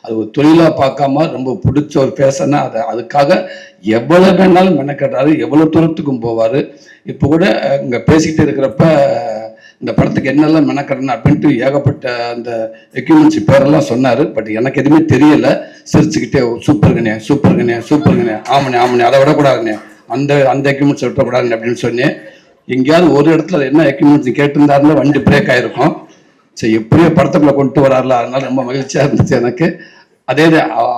அது ஒரு தொழிலாக பார்க்காம ரொம்ப பிடிச்ச ஒரு பேசனா அதுக்காக எவ்வளோ வேணாலும் மெனக்கட்டுறாரு, எவ்வளோ தூரத்துக்கும் போவார். இப்போ கூட இங்கே பேசிக்கிட்டு இருக்கிறப்ப இந்த படத்துக்கு என்னெல்லாம் மெனக்கட்டணும் அப்படின்ட்டு ஏகப்பட்ட அந்த எக்யூப்மெண்ட்ஸ் பேரெல்லாம் சொன்னார். பட் எனக்கு எதுவுமே தெரியலை. சிரிச்சுக்கிட்டே சூப்பருங்கண்ணே சூப்பருங்கண்ணே சூப்பருங்கண்ணே, ஆமாண்ணே அதை விடக்கூடாதுண்ணே, அந்த எக்யூப்மெண்ட்ஸ் விடக்கூடாதுண்ணே அப்படின்னு சொன்னேன். எங்கேயாவது ஒரு இடத்துல என்ன எக்யூப்மெண்ட்ஸ் கேட்டிருந்தாருன்னா வண்டி பிரேக் ஆகிருக்கும். சரி, எப்படியோ படத்துக்குள்ளே கொண்டு வராருல, அதனால ரொம்ப மகிழ்ச்சியாக இருந்துச்சு எனக்கு. அதே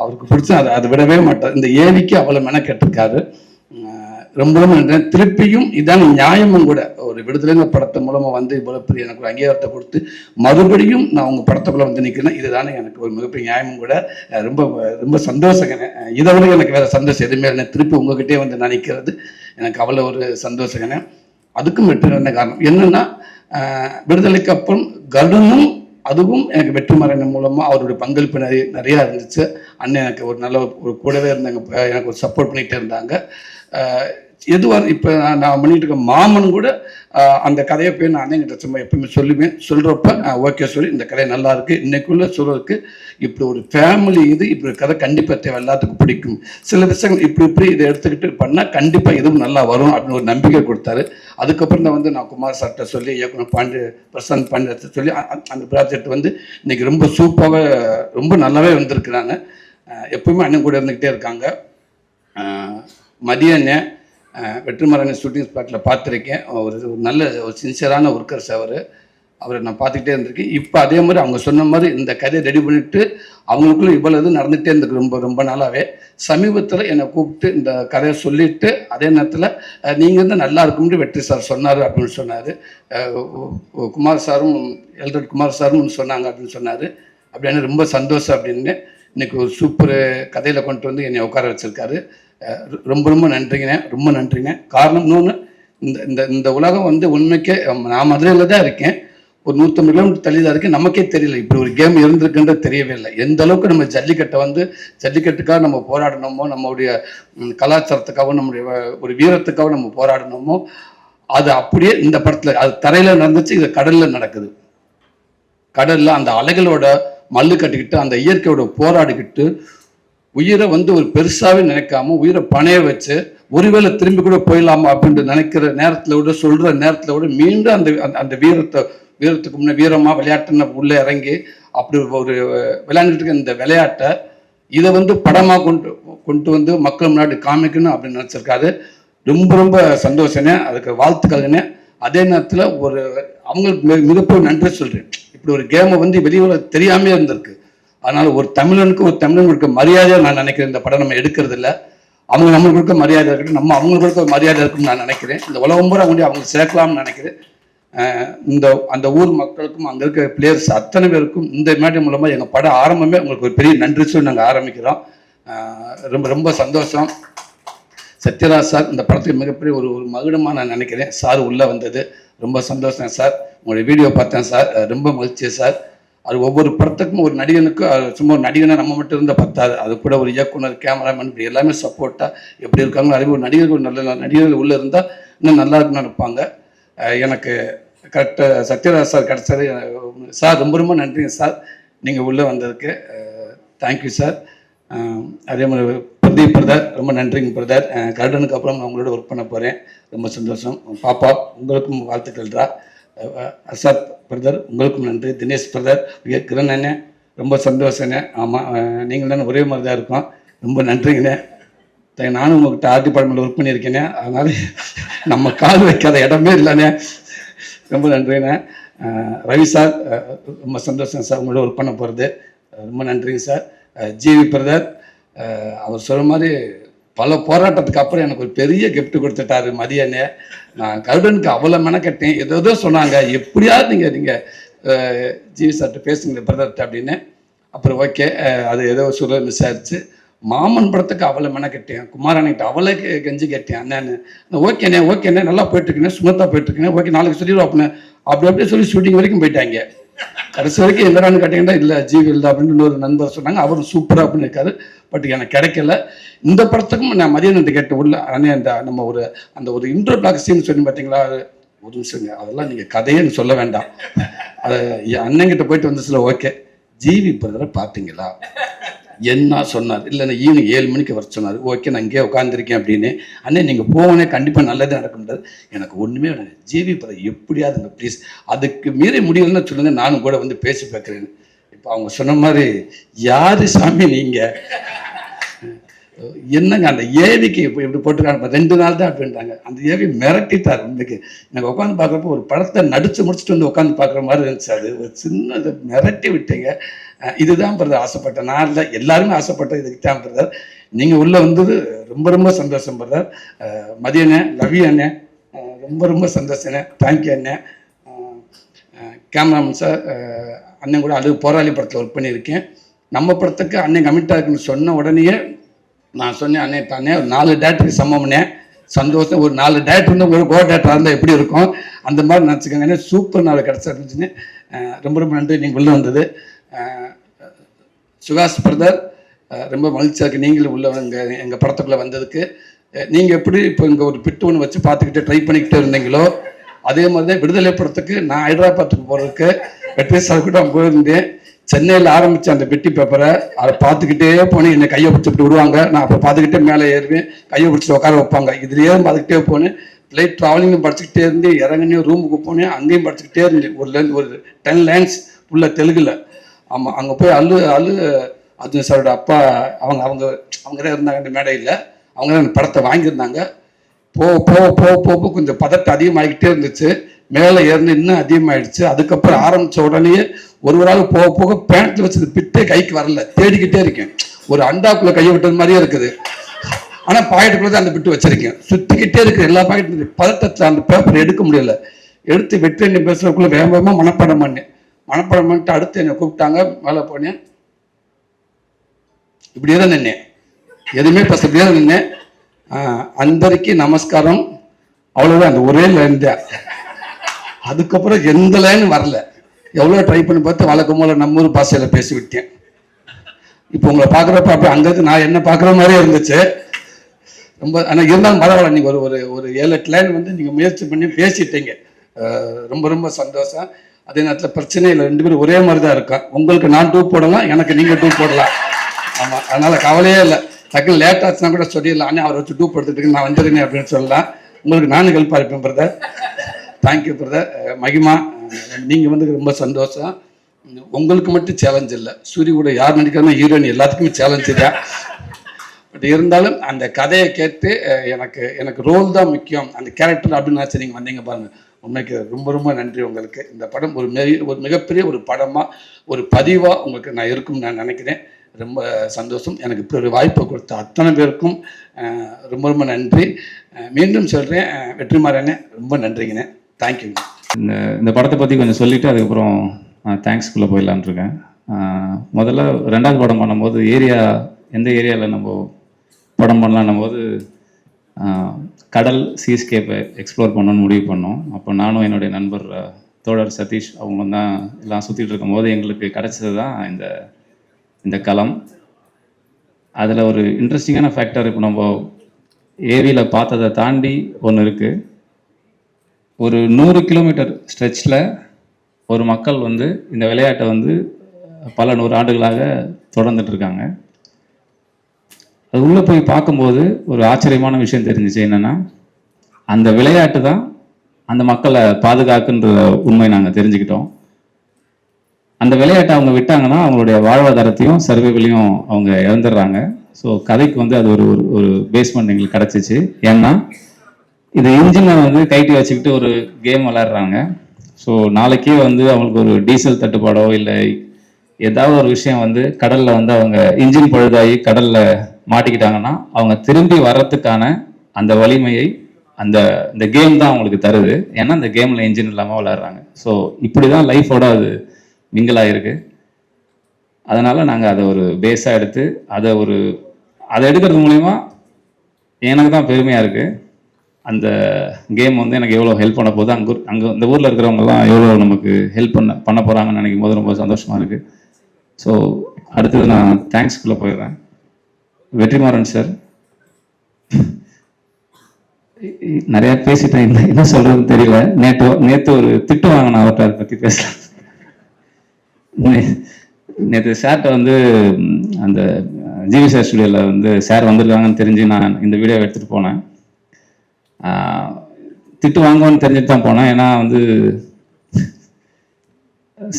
அவருக்கு பிடிச்ச அதை விடவே மாட்டார். இந்த ஏவிக்கு அவ்வளோ மெனக்கெட்டிருக்காரு. ரொம்ப ரொம்ப நன்றி. திருப்பியும் இதான நியாயமும் கூட, ஒரு விடுதலைங்க படத்தை மூலமா வந்து இவ்வளவு பெரிய எனக்கு ஒரு அங்கீகாரத்தை கொடுத்து மறுபடியும் நான் உங்க படத்துக்குள்ள வந்து நிற்கிறேன், இதுதானே எனக்கு ஒரு மிகப்பெரிய நியாயமும் கூட. ரொம்ப ரொம்ப சந்தோஷங்க. இதை விட எனக்கு வேற சந்தோஷம் எதுவுமே இல்லை. திருப்பி உங்ககிட்டே வந்து நான் நிற்கிறது எனக்கு அவ்வளோ ஒரு சந்தோஷங்க. அதுக்கும் வெற்றி என்ன காரணம் என்னன்னா, விடுதலைக்கு அப்புறம் கருடனும் அதுவும் எனக்கு வெற்றிமாறன் மூலமா அவருடைய பங்களிப்பு நிறையா இருந்துச்சு. அண்ணன் எனக்கு ஒரு நல்ல ஒரு கூடவே இருந்தாங்க, எனக்கு ஒரு சப்போர்ட் பண்ணிகிட்டே இருந்தாங்க. எதுவாக இப்போ நான் பண்ணிட்டு இருக்க மாமன் கூட அந்த கதையை போய் நான் அண்ணங்கிட்ட சும்மா எப்பயுமே சொல்லுவேன். சொல்கிறப்ப ஓகே சொல்லி இந்த கதை நல்லா இருக்கு, இன்னைக்குள்ள சூழலுக்கு இப்படி ஒரு ஃபேமிலி இப்படி ஒரு கதை கண்டிப்பாக தேவை, எல்லாத்துக்கும் பிடிக்கும். சில விஷயங்கள் இப்படி இதை எடுத்துக்கிட்டு பண்ணால் கண்டிப்பாக இதுவும் நல்லா வரும் அப்படின்னு ஒரு நம்பிக்கை கொடுத்தாரு. அதுக்கப்புறம் தான் வந்து நான் குமார் சார்கிட்ட சொல்லி இயக்குனர் பிரசாந்த் பாண்டியத்தை சொல்லி அந்த ப்ராஜெக்ட் வந்து இன்னைக்கு ரொம்ப சூப்பராக ரொம்ப நல்லாவே வந்திருக்கிறாங்க. எப்பவுமே அண்ணன் கூட இருந்துக்கிட்டே இருக்காங்க. மதிய வெற்றிமாறன் ஷூட்டிங் ஸ்பாட்டில் பார்த்துருக்கேன். ஒரு நல்ல ஒரு சின்சியரான ஒர்க்கர்ஸ் அவரை நான் பார்த்துக்கிட்டே இருந்திருக்கேன். இப்போ அதே மாதிரி அவங்க சொன்ன மாதிரி இந்த கதையை ரெடி பண்ணிட்டு அவங்களுக்குள்ள இவ்வளோ இது நடந்துகிட்டே இருந்திருக்கு ரொம்ப ரொம்ப நாளாகவே. சமீபத்தில் என்னை கூப்பிட்டு இந்த கதையை சொல்லிவிட்டு அதே நேரத்தில் நீங்கள் வந்து நல்லா இருக்கும்னு வெற்றி சார் சொன்னார் அப்படின்னு சொன்னார். குமார் சாரும் எல்ரட் குமார் சாரும் சொன்னாங்க அப்படின்னு சொன்னார். அப்படின்னு ரொம்ப சந்தோஷம் அப்படின்னு இன்னைக்கு ஒரு சூப்பர் கதையில் கொண்டு வந்து என்னை உட்கார வச்சுருக்காரு. ரொம்ப ரொம்ப நன்றிங்கண்ணே, ரொம்ப நன்றிங்க. காரணம் இன்னொன்று, இந்த இந்த உலகம் வந்து உண்மைக்கே நான் மதுரையில் தான் இருக்கேன், ஒரு 150 கிலோமீட்டர் தள்ளி தான் இருக்கேன். நமக்கே தெரியல இப்படி ஒரு கேம் இருந்திருக்குன்றது தெரியவே இல்லை. எந்த அளவுக்கு நம்ம ஜல்லிக்கட்டுக்காக நம்ம போராடணுமோ, நம்மளுடைய கலாச்சாரத்துக்காகவும் நம்முடைய ஒரு வீரத்துக்காகவும் நம்ம போராடணுமோ, அது அப்படியே இந்த படத்தில் அது தரையில் நடந்துச்சு, இது கடலில் நடக்குது. கடலில் அந்த அலைகளோட மல்லு கட்டிக்கிட்டு அந்த இயற்கையோட போராடிக்கிட்டு உயிரை வந்து ஒரு பெருசாகவே நினைக்காம உயிரை பணைய வச்சு ஒருவேளை திரும்பி கூட போயிடலாமா அப்படின்ட்டு நினைக்கிற நேரத்தில் விட சொல்கிற நேரத்தில் விட மீண்டும் அந்த அந்த வீரத்துக்கு முன்னே வீரமாக விளையாட்டுன்னு உள்ளே இறங்கி அப்படி ஒரு விளையாண்டுட்டு இருக்க இந்த விளையாட்டை இதை வந்து படமாக கொண்டு வந்து மக்கள் முன்னாடி காமிக்கணும் அப்படின்னு நினச்சிருக்காரு. ரொம்ப ரொம்ப சந்தோஷனே, அதுக்கு வாழ்த்துக்கள்னே. அதே நேரத்தில் ஒரு அவங்களுக்கு மிகப்பெரிய நன்றி சொல்கிறேன். இப்படி ஒரு கேமை வந்து வெளியே தெரியாமே இருந்திருக்கு. அதனால ஒரு தமிழனுக்கு இருக்க மரியாதையை நான் நினைக்கிறேன். இந்த படம் நம்ம எடுக்கிறது இல்லை, அவங்க நம்மளுக்கு இருக்க மரியாதை இருக்கட்டும், நம்ம அவங்களுக்கு இருக்க மரியாதை இருக்குன்னு நான் நினைக்கிறேன். இந்த உலகம் பூரா கொண்டு அவங்க சேர்க்கலாம்னு நினைக்கிறேன். அந்த ஊர் மக்களுக்கும் அங்கே இருக்க பிளேயர்ஸ் அத்தனை பேருக்கும் இந்த மேடை மூலமாக எங்கள் படம் ஆரம்பமே உங்களுக்கு ஒரு பெரிய நன்றி சொல்லி நாங்கள் ஆரம்பிக்கிறோம். ரொம்ப ரொம்ப சந்தோஷம். சத்யராஜ் சார் இந்த படத்துக்கு மிகப்பெரிய ஒரு மகுடமாக நான் நினைக்கிறேன். சார் உள்ளே வந்தது ரொம்ப சந்தோஷம் சார். உங்களுடைய வீடியோ பார்த்தேன் சார், ரொம்ப மகிழ்ச்சி சார். அது ஒவ்வொரு படத்துக்கும் ஒரு நடிகனுக்கு சும்மா ஒரு நடிகனை நம்ம மட்டும் இருந்தால் பத்தாது, அது கூட ஒரு இயக்குனர், கேமராமேன், இப்படி எல்லாமே சப்போர்ட்டாக எப்படி இருக்காங்களோ அதே ஒரு நடிகர்கள் நல்ல நடிகர்கள் உள்ளே இருந்தால் இன்னும் நல்லா இருக்குன்னு நினைப்பாங்க. எனக்கு கரெக்டாக சத்யராஜ் சார் கிடச்சது சார். ரொம்ப ரொம்ப நன்றிங்க சார், நீங்கள் உள்ளே வந்ததுக்கு தேங்க்யூ சார். அதே மாதிரி பிரதீப் பிரதர் ரொம்ப நன்றிங்க பிரதர். கருடனுக்கு அப்புறம் நான் உங்களோட ஒர்க் பண்ண போகிறேன், ரொம்ப சந்தோஷம். பாப்பா உங்களுக்கும் வாழ்த்துக்கள்ரா. அசாத் பிரதர் உங்களுக்கும் நன்றி. தினேஷ் பிரதர், கிரண் அண்ணே ரொம்ப சந்தோஷண்ணே. ஆமாம், நீங்கள் தானே ஒரே மாதிரி தான் இருக்கோம், ரொம்ப நன்றிங்கண்ணே. நானும் உங்கள்கிட்ட ஆர்ட் டிபார்ட்மெண்ட்டில் ஒர்க் பண்ணியிருக்கேனே, அதனால் நம்ம கால் வைக்காத இடமே இல்லைண்ணே, ரொம்ப நன்றிண்ணே. ரவி சார் ரொம்ப சந்தோஷம் சார் உங்களோட ஒர்க் பண்ண போகிறது, ரொம்ப நன்றிங்க சார். ஜிவி பிரதர் அவர் சொல்கிற மாதிரி பல போராட்டத்துக்கு அப்புறம் எனக்கு ஒரு பெரிய கிஃப்ட் கொடுத்துட்டாரு மதியனே. நான் கருடனுக்கு அவ்வளோ மெனக்கட்டேன், ஏதோ சொன்னாங்க எப்படியாவது நீங்கள் ஜிவி சார்கிட்ட பேசுங்க பிரதர்கிட்ட அப்படின்னு. அப்புறம் ஓகே, அது ஏதோ சொல்ல மிஸ் ஆயிடுச்சு. மாமன் படத்துக்கு அவ்வளோ மெனக்கட்டேன், குமாரன்கிட்ட அவ்வளோ கெஞ்சி கேட்டேன். அண்ணன் ஓகேண்ணே நல்லா போயிட்டுருக்கேன், சுமத்தாக போயிட்டுருக்கேன், ஓகே நாளைக்கு சொல்லிடுவோம் அப்படின்னு. அப்படியே சொல்லி ஷூட்டிங் வரைக்கும் போயிட்டாங்க. கடைசி வரைக்கும் எங்கடான்னு கேட்டீங்கன்னா இல்லை ஜிவி இல்லை அப்படின்னு இன்னொரு நண்பர் சொன்னாங்க, அவர் சூப்பராக அப்படின்னு இருக்காரு. பட் எனக்கு கிடைக்கல. இந்த படத்துக்கும் நான் மதியானத்தை கேட்டேன் உள்ள அண்ணே, நம்ம ஒரு இன்ட்ரோ பிளாக் சீன் சொல்லி பார்த்தீங்களா, ஒரு நிமிஷங்க அதெல்லாம் நீங்கள் கதையன்னு சொல்ல வேண்டாம், அதை அண்ணங்கிட்ட போயிட்டு வந்துச்சுல. ஓகே, ஜிவி பிரதரை பார்த்தீங்களா என்ன சொன்னார், இல்லை நான் ஈவினிங் 7 மணிக்கு வர சொன்னார். ஓகே நான் இங்கே உட்காந்துருக்கேன் அப்படின்னு. அண்ணே நீங்கள் போவனே கண்டிப்பாக நல்லதே நடக்க முடியாது, எனக்கு ஒன்றுமே வேணும், ஜிவி பிரதர் எப்படியாதுங்க ப்ளீஸ், அதுக்கு மீறி முடியலன்னு சொல்லுங்கள், நானும் கூட வந்து பேசி பார்க்குறேன்னு. இப்போ அவங்க சொன்ன மாதிரி யார் சாமி நீங்கள் என்னங்க அந்த ஏவிக்கு இப்போ எப்படி போட்டுருக்காங்க 2 நாள் தான் அப்படின்றாங்க. அந்த ஏவி மிரட்டிட்டார். இன்னைக்கு எனக்கு உட்காந்து பார்க்குறப்போ ஒரு படத்தை நடிச்சு முடிச்சுட்டு வந்து உட்காந்து பார்க்குற மாதிரி இருந்துச்சு. அது ஒரு சின்னதை மிரட்டி விட்டீங்க. இதுதான் பிரதர் ஆசைப்பட்டேன், நான் இல்லை எல்லாருமே ஆசைப்பட்டேன், இதுக்கு தான் பிரதர். நீங்கள் உள்ளே வந்தது ரொம்ப ரொம்ப சந்தோஷம் பிரதர். மதிய அண்ணன், லவி அண்ணன், ரொம்ப ரொம்ப சந்தோஷண்ணே. தேங்க்யூ அண்ணன். கேமராமேன் சார், அண்ணன் கூட அது போராளி படத்தில் ஒர்க் பண்ணியிருக்கேன். நம்ம படத்துக்கு அண்ணன் கமிட்டாக இருக்குன்னு சொன்ன உடனேயே நான் சொன்னேன், அண்ணன் தானே ஒரு 4 டேரக்டருக்கு சமம்னே, சந்தோஷம். ஒரு 4 டேரக்டர் வந்து ஒரு கோ டேரக்டராக இருந்தால் எப்படி இருக்கும், அந்த மாதிரி நினச்சிக்கோங்க. சூப்பர் நாள் கிடச்சா இருந்துச்சுன்னு ரொம்ப ரொம்ப நன்றி நீங்கள் உள்ளே வந்தது. சுகாஷ் பிரதர், ரொம்ப மகிழ்ச்சியாக இருக்குது நீங்களும் உள்ள எங்கள் படத்துக்குள்ளே வந்ததுக்கு. நீங்கள் எப்படி இப்போ இங்கே ஒரு பிட்டு ஒன்று வச்சு பார்த்துக்கிட்டு ட்ரை பண்ணிக்கிட்டே இருந்தீங்களோ, அதே மாதிரி தான் விடுதலை படத்துக்கு நான் ஹைதராபாத்துக்கு போகிறதுக்கு வெற்றி சார் கூட போயிருந்தேன். சென்னையில் ஆரம்பித்த அந்த பெட்டி பேப்பரை அதை பார்த்துக்கிட்டே போனேன். என்னை கையை பிடிச்சிட்டு விடுவாங்க, நான் அப்போ பார்த்துக்கிட்டே மேலே ஏறுவேன், கையை பிடிச்சிட்டு உட்கார வைப்பாங்க. இதுலேயே பார்த்துக்கிட்டே போனேன். ஃப்ளைட் ட்ராவலிங்கும் படிச்சுக்கிட்டே இருந்து இறங்கினே ரூமுக்கு போனேன், அங்கேயும் படிச்சுக்கிட்டே இருந்தேன். ஒரு 10 லைன்ஸ் உள்ள தெலுங்குல. ஆமாம், அங்கே போய் அர்ஜுன் சாரோட அப்பா அவங்க தான் இருந்தாங்க இந்த மேடையில். அவங்க தான் படத்தை வாங்கியிருந்தாங்க. போக கொஞ்சம் பதட்டம் அதிகமாகிக்கிட்டே இருந்துச்சு. மேலே ஏறின இன்னும் அதிகமாகிடுச்சு. அதுக்கப்புறம் ஆரம்பித்த உடனே ஒருவராக போக பேண்ட்டில் வச்சது பிட்டே கைக்கு வரல, தேடிக்கிட்டே இருக்கேன். ஒரு அண்டாக்குள்ளே கையை விட்டது மாதிரியே இருக்குது. ஆனால் பாக்கெட்டுக்குள்ளே தான் அந்த பிட்டு வச்சிருக்கேன். சுற்றிக்கிட்டே இருக்குது எல்லா பாக்கெட்டும். பதட்டத்தில் அந்த பேப்பரை எடுக்க முடியல. எடுத்து வெற்றி என்னை பேசுறதுக்குள்ளே வேகமாக மனப்பாடம் பண்ணிட்டு அடுத்து என்னை கூப்பிட்டாங்க. மேலே போனேன், இப்படியே தான் நின்னேன், எதுவுமே பேச இப்படியே தான் நின்னேன். அந்தரிக்கு நமஸ்காரம், அவ்வளோதான். அந்த ஒரே லைன் தான். அதுக்கப்புறம் எந்த லைனும் வரல. எவ்வளோ ட்ரை பண்ணி பார்த்து வழக்கம் போல நம்ம ஊர் பாஷையில் பேசி விட்டேன். இப்போ உங்களை பார்க்குறப்ப அப்படி அங்கேருந்து நான் என்ன பார்க்குற மாதிரியே இருந்துச்சு. ரொம்ப ஆனால் இருந்தாலும் பரவாயில்ல. நீங்கள் ஒரு 7-8 லைன் வந்து நீங்கள் முயற்சி பண்ணி பேசிட்டீங்க. ரொம்ப ரொம்ப சந்தோஷம். அதே நேரத்தில் பிரச்சனை இல்லை, 2 பேரும் ஒரே மாதிரி தான் இருக்கோம். உங்களுக்கு நான் 2 போடலாம், எனக்கு நீங்கள் 2 போடலாம். ஆமாம், அதனால் கவலையே இல்லை. டக்குன்னு லேட் ஆச்சுன்னா கூட சொல்லிடலாம், அண்ணே அவரை வச்சு 2 எடுத்துட்டு நான் வந்துடுறேன் அப்படின்னு சொல்லலாம். உங்களுக்கு நானும் ஹெல்ப்பாக இருப்பேன் பிரதர். Thank you brother. மகிமா, நீங்கள் வந்து ரொம்ப சந்தோஷம். உங்களுக்கு மட்டும் சேலஞ்ச் இல்லை, சூரிய கூட யார் நடிக்கிறதோ ஹீரோயின் எல்லாத்துக்குமே சேலஞ்சு தான். பட் இருந்தாலும் அந்த கதையை கேட்டு எனக்கு ரோல் தான் முக்கியம், அந்த கேரக்டர் அப்படின்னு நினச்சி நீங்கள் வந்தீங்க பாருங்கள். உண்மைக்கு ரொம்ப ரொம்ப நன்றி உங்களுக்கு. இந்த படம் ஒரு மிகப்பெரிய ஒரு படமாக, ஒரு பதிவாக உங்களுக்கு நான் இருக்கும்னு நான் நினைக்கிறேன். ரொம்ப சந்தோஷம். எனக்கு இப்படி ஒரு வாய்ப்பை கொடுத்த அத்தனை பேருக்கும் ரொம்ப ரொம்ப நன்றி. மீண்டும் சொல்கிறேன், வெற்றிமாறனே ரொம்ப நன்றிங்கண்ணே. தேங்க்யூ. இந்த படத்தை பற்றி கொஞ்சம் சொல்லிவிட்டு அதுக்கப்புறம் தேங்க்ஸ்குள்ளே போயிடலான் இருக்கேன். முதல்ல 2வது படம் பண்ணும்போது எந்த ஏரியாவில் நம்ம படம் பண்ணலான்னும் போது கடல் சீஸ்கேப்பை எக்ஸ்ப்ளோர் பண்ணணும்னு முடிவு பண்ணோம். அப்போ நானும் என்னுடைய நண்பர் தோழர் சதீஷ் அவங்க தான் எல்லாம் சுற்றிட்டு இருக்கும்போது எங்களுக்கு கிடச்சது தான் இந்த களம். அதில் ஒரு இன்ட்ரெஸ்டிங்கான ஃபேக்டர், இப்போ நம்ம ஏரியில் பார்த்ததை தாண்டி ஒன்று இருக்குது. ஒரு 100 கிலோமீட்டர் ஸ்ட்ரெச்சில் ஒரு மக்கள் வந்து இந்த விளையாட்டை வந்து பல 100 ஆண்டுகளாக தொடர்ந்துட்டு இருக்காங்க. அது உள்ளே போய் பார்க்கும்போது ஒரு ஆச்சரியமான விஷயம் தெரிஞ்சிச்சு. என்னென்னா, அந்த விளையாட்டு தான் அந்த மக்களை பாதுகாக்குன்ற உண்மை நாங்கள் தெரிஞ்சுக்கிட்டோம். அந்த விளையாட்டை அவங்க விட்டாங்கன்னா அவங்களுடைய வாழ்வாதாரத்தையும் சர்வைவலையும் அவங்க இழந்துடுறாங்க. ஸோ கதைக்கு வந்து அது ஒரு பேஸ்மெண்ட் எங்களுக்கு கிடச்சிச்சு. ஏன்னா இது இன்ஜினை வந்து கைட்டி வச்சுக்கிட்டு ஒரு கேம் விளையாடுறாங்க. ஸோ நாளைக்கே வந்து அவங்களுக்கு ஒரு டீசல் தட்டுப்பாடோ இல்லை ஏதாவது ஒரு விஷயம் வந்து கடலில் வந்து அவங்க இன்ஜின் பழுதாகி கடலில் மாட்டிக்கிட்டாங்கன்னா அவங்க திரும்பி வர்றதுக்கான அந்த வலிமையை இந்த கேம் தான் அவங்களுக்கு தருது. ஏன்னா அந்த கேமில் இன்ஜின் இல்லாமல் விளையாடுறாங்க. ஸோ இப்படி தான் லைஃபோட அது மிங்கிளாக இருக்கு. அதனால் நாங்கள் அதை ஒரு பேஸாக எடுத்து அதை எடுக்கிறது மூலிமா எனக்கு தான் பெருமையாக இருக்குது. அந்த கேம் வந்து எனக்கு எவ்வளோ ஹெல்ப் பண்ண போகுது, அங்கே இந்த ஊரில் இருக்கிறவங்கலாம் எவ்வளோ நமக்கு ஹெல்ப் பண்ண போகிறாங்கன்னு நினைக்கும் போது ரொம்ப சந்தோஷமாக இருக்குது. ஸோ அடுத்தது நான் தேங்க்ஸ்குள்ளே போயிடுறேன். வெற்றிமாறன் சார், நிறையா பேசிட்டேன், என்ன சொல்கிறதுன்னு தெரியல. நேற்று ஒரு திட்டு வாங்கினேன் அவர்கிட்ட, அதை பற்றி பேசலாம். நேற்று சார்கிட்ட வந்து அந்த ஜிவி சார் ஸ்டுடியோவில் வந்து சார் வந்திருக்காங்கன்னு தெரிஞ்சு நான் இந்த வீடியோவை எடுத்துகிட்டு போனேன். திட்டு வாங்குவோன்னு தெரிஞ்சுட்டு தான் போனேன். ஏன்னா வந்து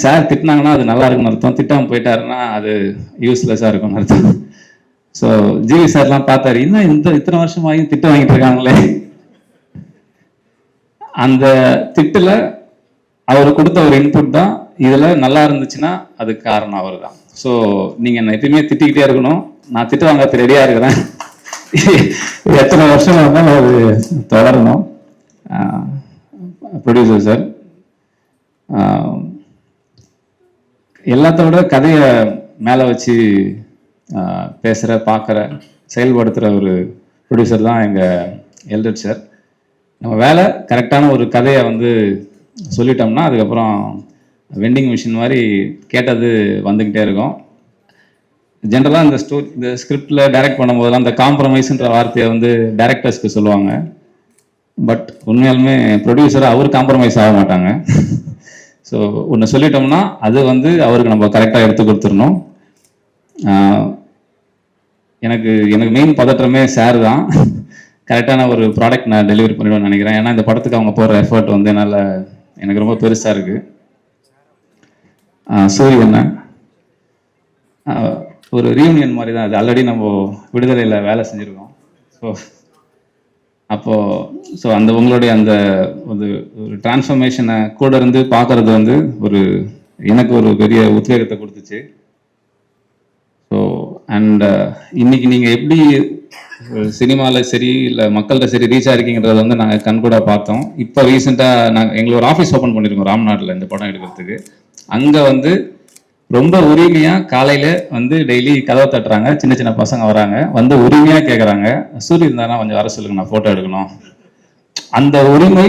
சார் திட்டினாங்கன்னா அது நல்லா இருக்குன்னு அர்த்தம், திட்டாமல் போயிட்டாருன்னா அது யூஸ்லெஸ்ஸாக இருக்கும்னு அர்த்தம். ஸோ ஜிவி சார்லாம் பார்த்தாரு, இன்னும் இத்தனை வருஷமாகி திட்டு வாங்கிட்டு இருக்காங்களே. அந்த திட்டில் அவர் கொடுத்த ஒரு இன்புட் தான் இதில் நல்லா இருந்துச்சுன்னா அதுக்கு காரணம் அவர் தான். ஸோ நீங்கள் என்ன எப்பயுமே திட்டிக்கிட்டே இருக்கணும், நான் திட்டு வாங்க ரெடியாக இருக்கிறேன். எத்தனை வருஷம் இருந்தாலும் அது தொடரணும். ப்ரொடியூசர் சார், எல்லாத்தோட கதையை மேலே வச்சு பேசுகிற, பார்க்குற, செயல்படுத்துகிற ஒரு ப்ரொடியூசர் தான் எங்கள் எல்டர் சார். நம்ம வேலை கரெக்டான ஒரு கதையை வந்து சொல்லிட்டோம்னா அதுக்கப்புறம் வெண்டிங் மிஷின் மாதிரி கேட்டது வந்துக்கிட்டே இருக்கும். ஜென்ரலாக இந்த ஸ்கிரிப்டில் டைரக்ட் பண்ணும்போதெல்லாம் இந்த காம்ப்ரமைஸ்ன்ற வார்த்தையை வந்து டைரக்டர்ஸ்க்கு சொல்லுவாங்க. பட் உண்மையாலுமே ப்ரொடியூசரை அவர் காம்ப்ரமைஸ் ஆக மாட்டாங்க. ஸோ ஒன்று சொல்லிட்டோம்னா அது வந்து அவருக்கு நம்ம கரெக்டாக எடுத்து கொடுத்துடணும். எனக்கு மெயின் பதற்றமே சார் தான். கரெக்டான ஒரு ப்ராடக்ட் நான் டெலிவரி பண்ணிடுவேன்னு நினைக்கிறேன். ஏன்னா இந்த படத்துக்கு அவங்க போடுற எஃபர்ட் வந்து எனக்கு ரொம்ப பெருசாக இருக்குது. சூரியன் ஒரு ரீயூனியன் மாதிரி தான். அது ஆல்ரெடி நம்ம விடுதலையில் வேலை செஞ்சுருக்கோம். ஸோ அந்த உங்களுடைய அந்த ஒரு டிரான்ஸ்ஃபர்மேஷனை கூட இருந்து பார்க்கறது வந்து எனக்கு ஒரு பெரிய உத்வேகத்தை கொடுத்துச்சு. ஸோ அண்ட் இன்னைக்கு நீங்கள் எப்படி சினிமாவில் சரி இல்லை மக்கள்கிட்ட சரி ரீச் ஆகிருக்கீங்கிறத வந்து நாங்கள் கண்கூட பார்த்தோம். இப்போ ரீசெண்டாக எங்களுக்கு ஒரு ஆஃபீஸ் ஓப்பன் பண்ணியிருக்கோம் ராம்நாட்டில் இந்த படம் எடுக்கிறதுக்கு. அங்கே வந்து ரொம்ப உரிமையாக காலையில் வந்து டெய்லி கதவை தட்டுறாங்க, சின்ன சின்ன பசங்க வராங்க, வந்து உரிமையாக கேட்குறாங்க, சூரிய இருந்தானா கொஞ்சம் வர சொல்லுங்க, நான் ஃபோட்டோ எடுக்கணும். அந்த உரிமை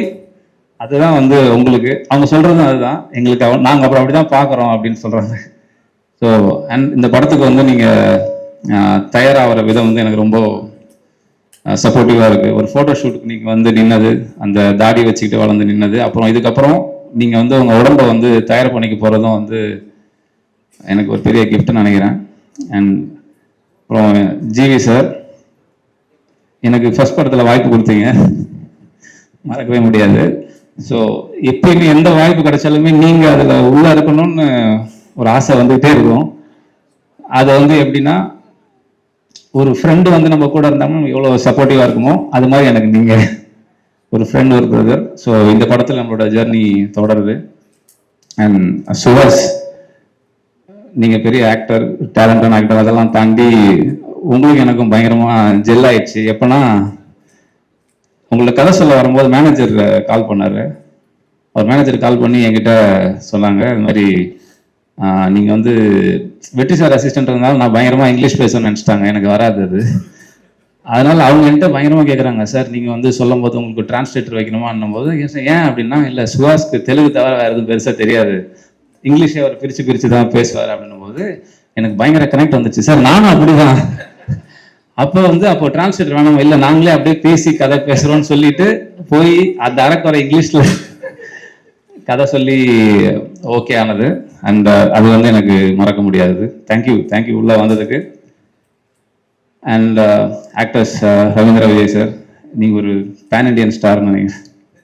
அதுதான் வந்து உங்களுக்கு அவங்க சொல்கிறதும் அதுதான் எங்களுக்கு. நாங்கள் அப்புறம் அப்படி தான் பார்க்குறோம் அப்படின்னு சொல்கிறாங்க. ஸோ அண்ட் இந்த படத்துக்கு வந்து நீங்கள் தயாராகிற விதம் வந்து எனக்கு ரொம்ப சப்போர்ட்டிவாக இருக்குது. ஒரு ஃபோட்டோ ஷூட்டுக்கு நீங்கள் வந்து நின்னது, அந்த தாடி வச்சுக்கிட்டு வளர்ந்து நின்னது, அப்புறம் இதுக்கப்புறம் நீங்கள் வந்து உங்கள் உடம்பை வந்து தயார் பண்ணிக்க போகிறதும் வந்து எனக்கு ஒரு பெரிய கிஃப்ட்னு நினைக்கிறேன். அண்ட் அப்புறம் ஜிவி சார், எனக்கு ஃபர்ஸ்ட் படத்தில் வாய்ப்பு கொடுத்தீங்க, மறக்கவே முடியாது. ஸோ எப்பயுமே எந்த வாய்ப்பு கிடைச்சாலுமே நீங்கள் அதில் உள்ளே இருக்கணும்னு ஒரு ஆசை வந்துகிட்டே இருக்கும். அதை வந்து எப்படின்னா ஒரு ஃப்ரெண்டு வந்து நம்ம கூட இருந்தாலும் எவ்வளோ சப்போர்ட்டிவாக இருக்குமோ அது மாதிரி எனக்கு நீங்கள் ஒரு ஃப்ரெண்ட், ஒரு பிரதர். ஸோ இந்த படத்தில் நம்மளோட ஜர்னி தொடருது. அண்ட் சுஹாஸ், நீங்கள் பெரிய ஆக்டர், டேலண்டான ஆக்டர், அதெல்லாம் தாண்டி உங்களுக்கு எனக்கும் பயங்கரமாக ஜெல் ஆயிடுச்சு. எப்போனா உங்களுக்கு கதை சொல்ல வரும்போது மேனேஜர் கால் பண்ணார். அவர் மேனேஜர் கால் பண்ணி என்கிட்ட சொன்னாங்க, இது மாதிரி நீங்கள் வந்து வெற்றி சார் அசிஸ்டன்ட் இருந்தாலும் நான் பயங்கரமாக இங்கிலீஷ் பேசணும்னு நினச்சிட்டாங்க, எனக்கு வராது அது. அதனால் அவங்க என்கிட்ட பயங்கரமாக கேட்குறாங்க, சார் நீங்கள் வந்து சொல்லும் போது உங்களுக்கு டிரான்ஸ்லேட்டர் வைக்கணுமான்னும் போது ஏன் அப்படின்னா, இல்லை சுஹாஸ்க்கு தெலுங்கு தவிர வேறு எதுவும் பெருசாக தெரியாது, இங்கிலீஷே அவர் பிரித்து தான் பேசுவார் அப்படின்னும் போது எனக்கு பயங்கர கனெக்ட் வந்துச்சு. சார் நானும் அப்படிதான். அப்போ டிரான்ஸ்லேட்டர் வேணாம், இல்லை நாங்களே அப்படியே பேசி கதை பேசுகிறோன்னு சொல்லிட்டு போய் அந்த அரைக்குறை இங்கிலீஷில் கதை சொல்லி ஓகே ஆனது. அண்ட் அது வந்து எனக்கு மறக்க முடியாது. தேங்க்யூ உள்ளே வந்ததுக்கு. And actors Ravindra Vijay sir, நீங்கள் ஒரு பேன் இண்டியன் ஸ்டார்னு நினைக்கிறேன்.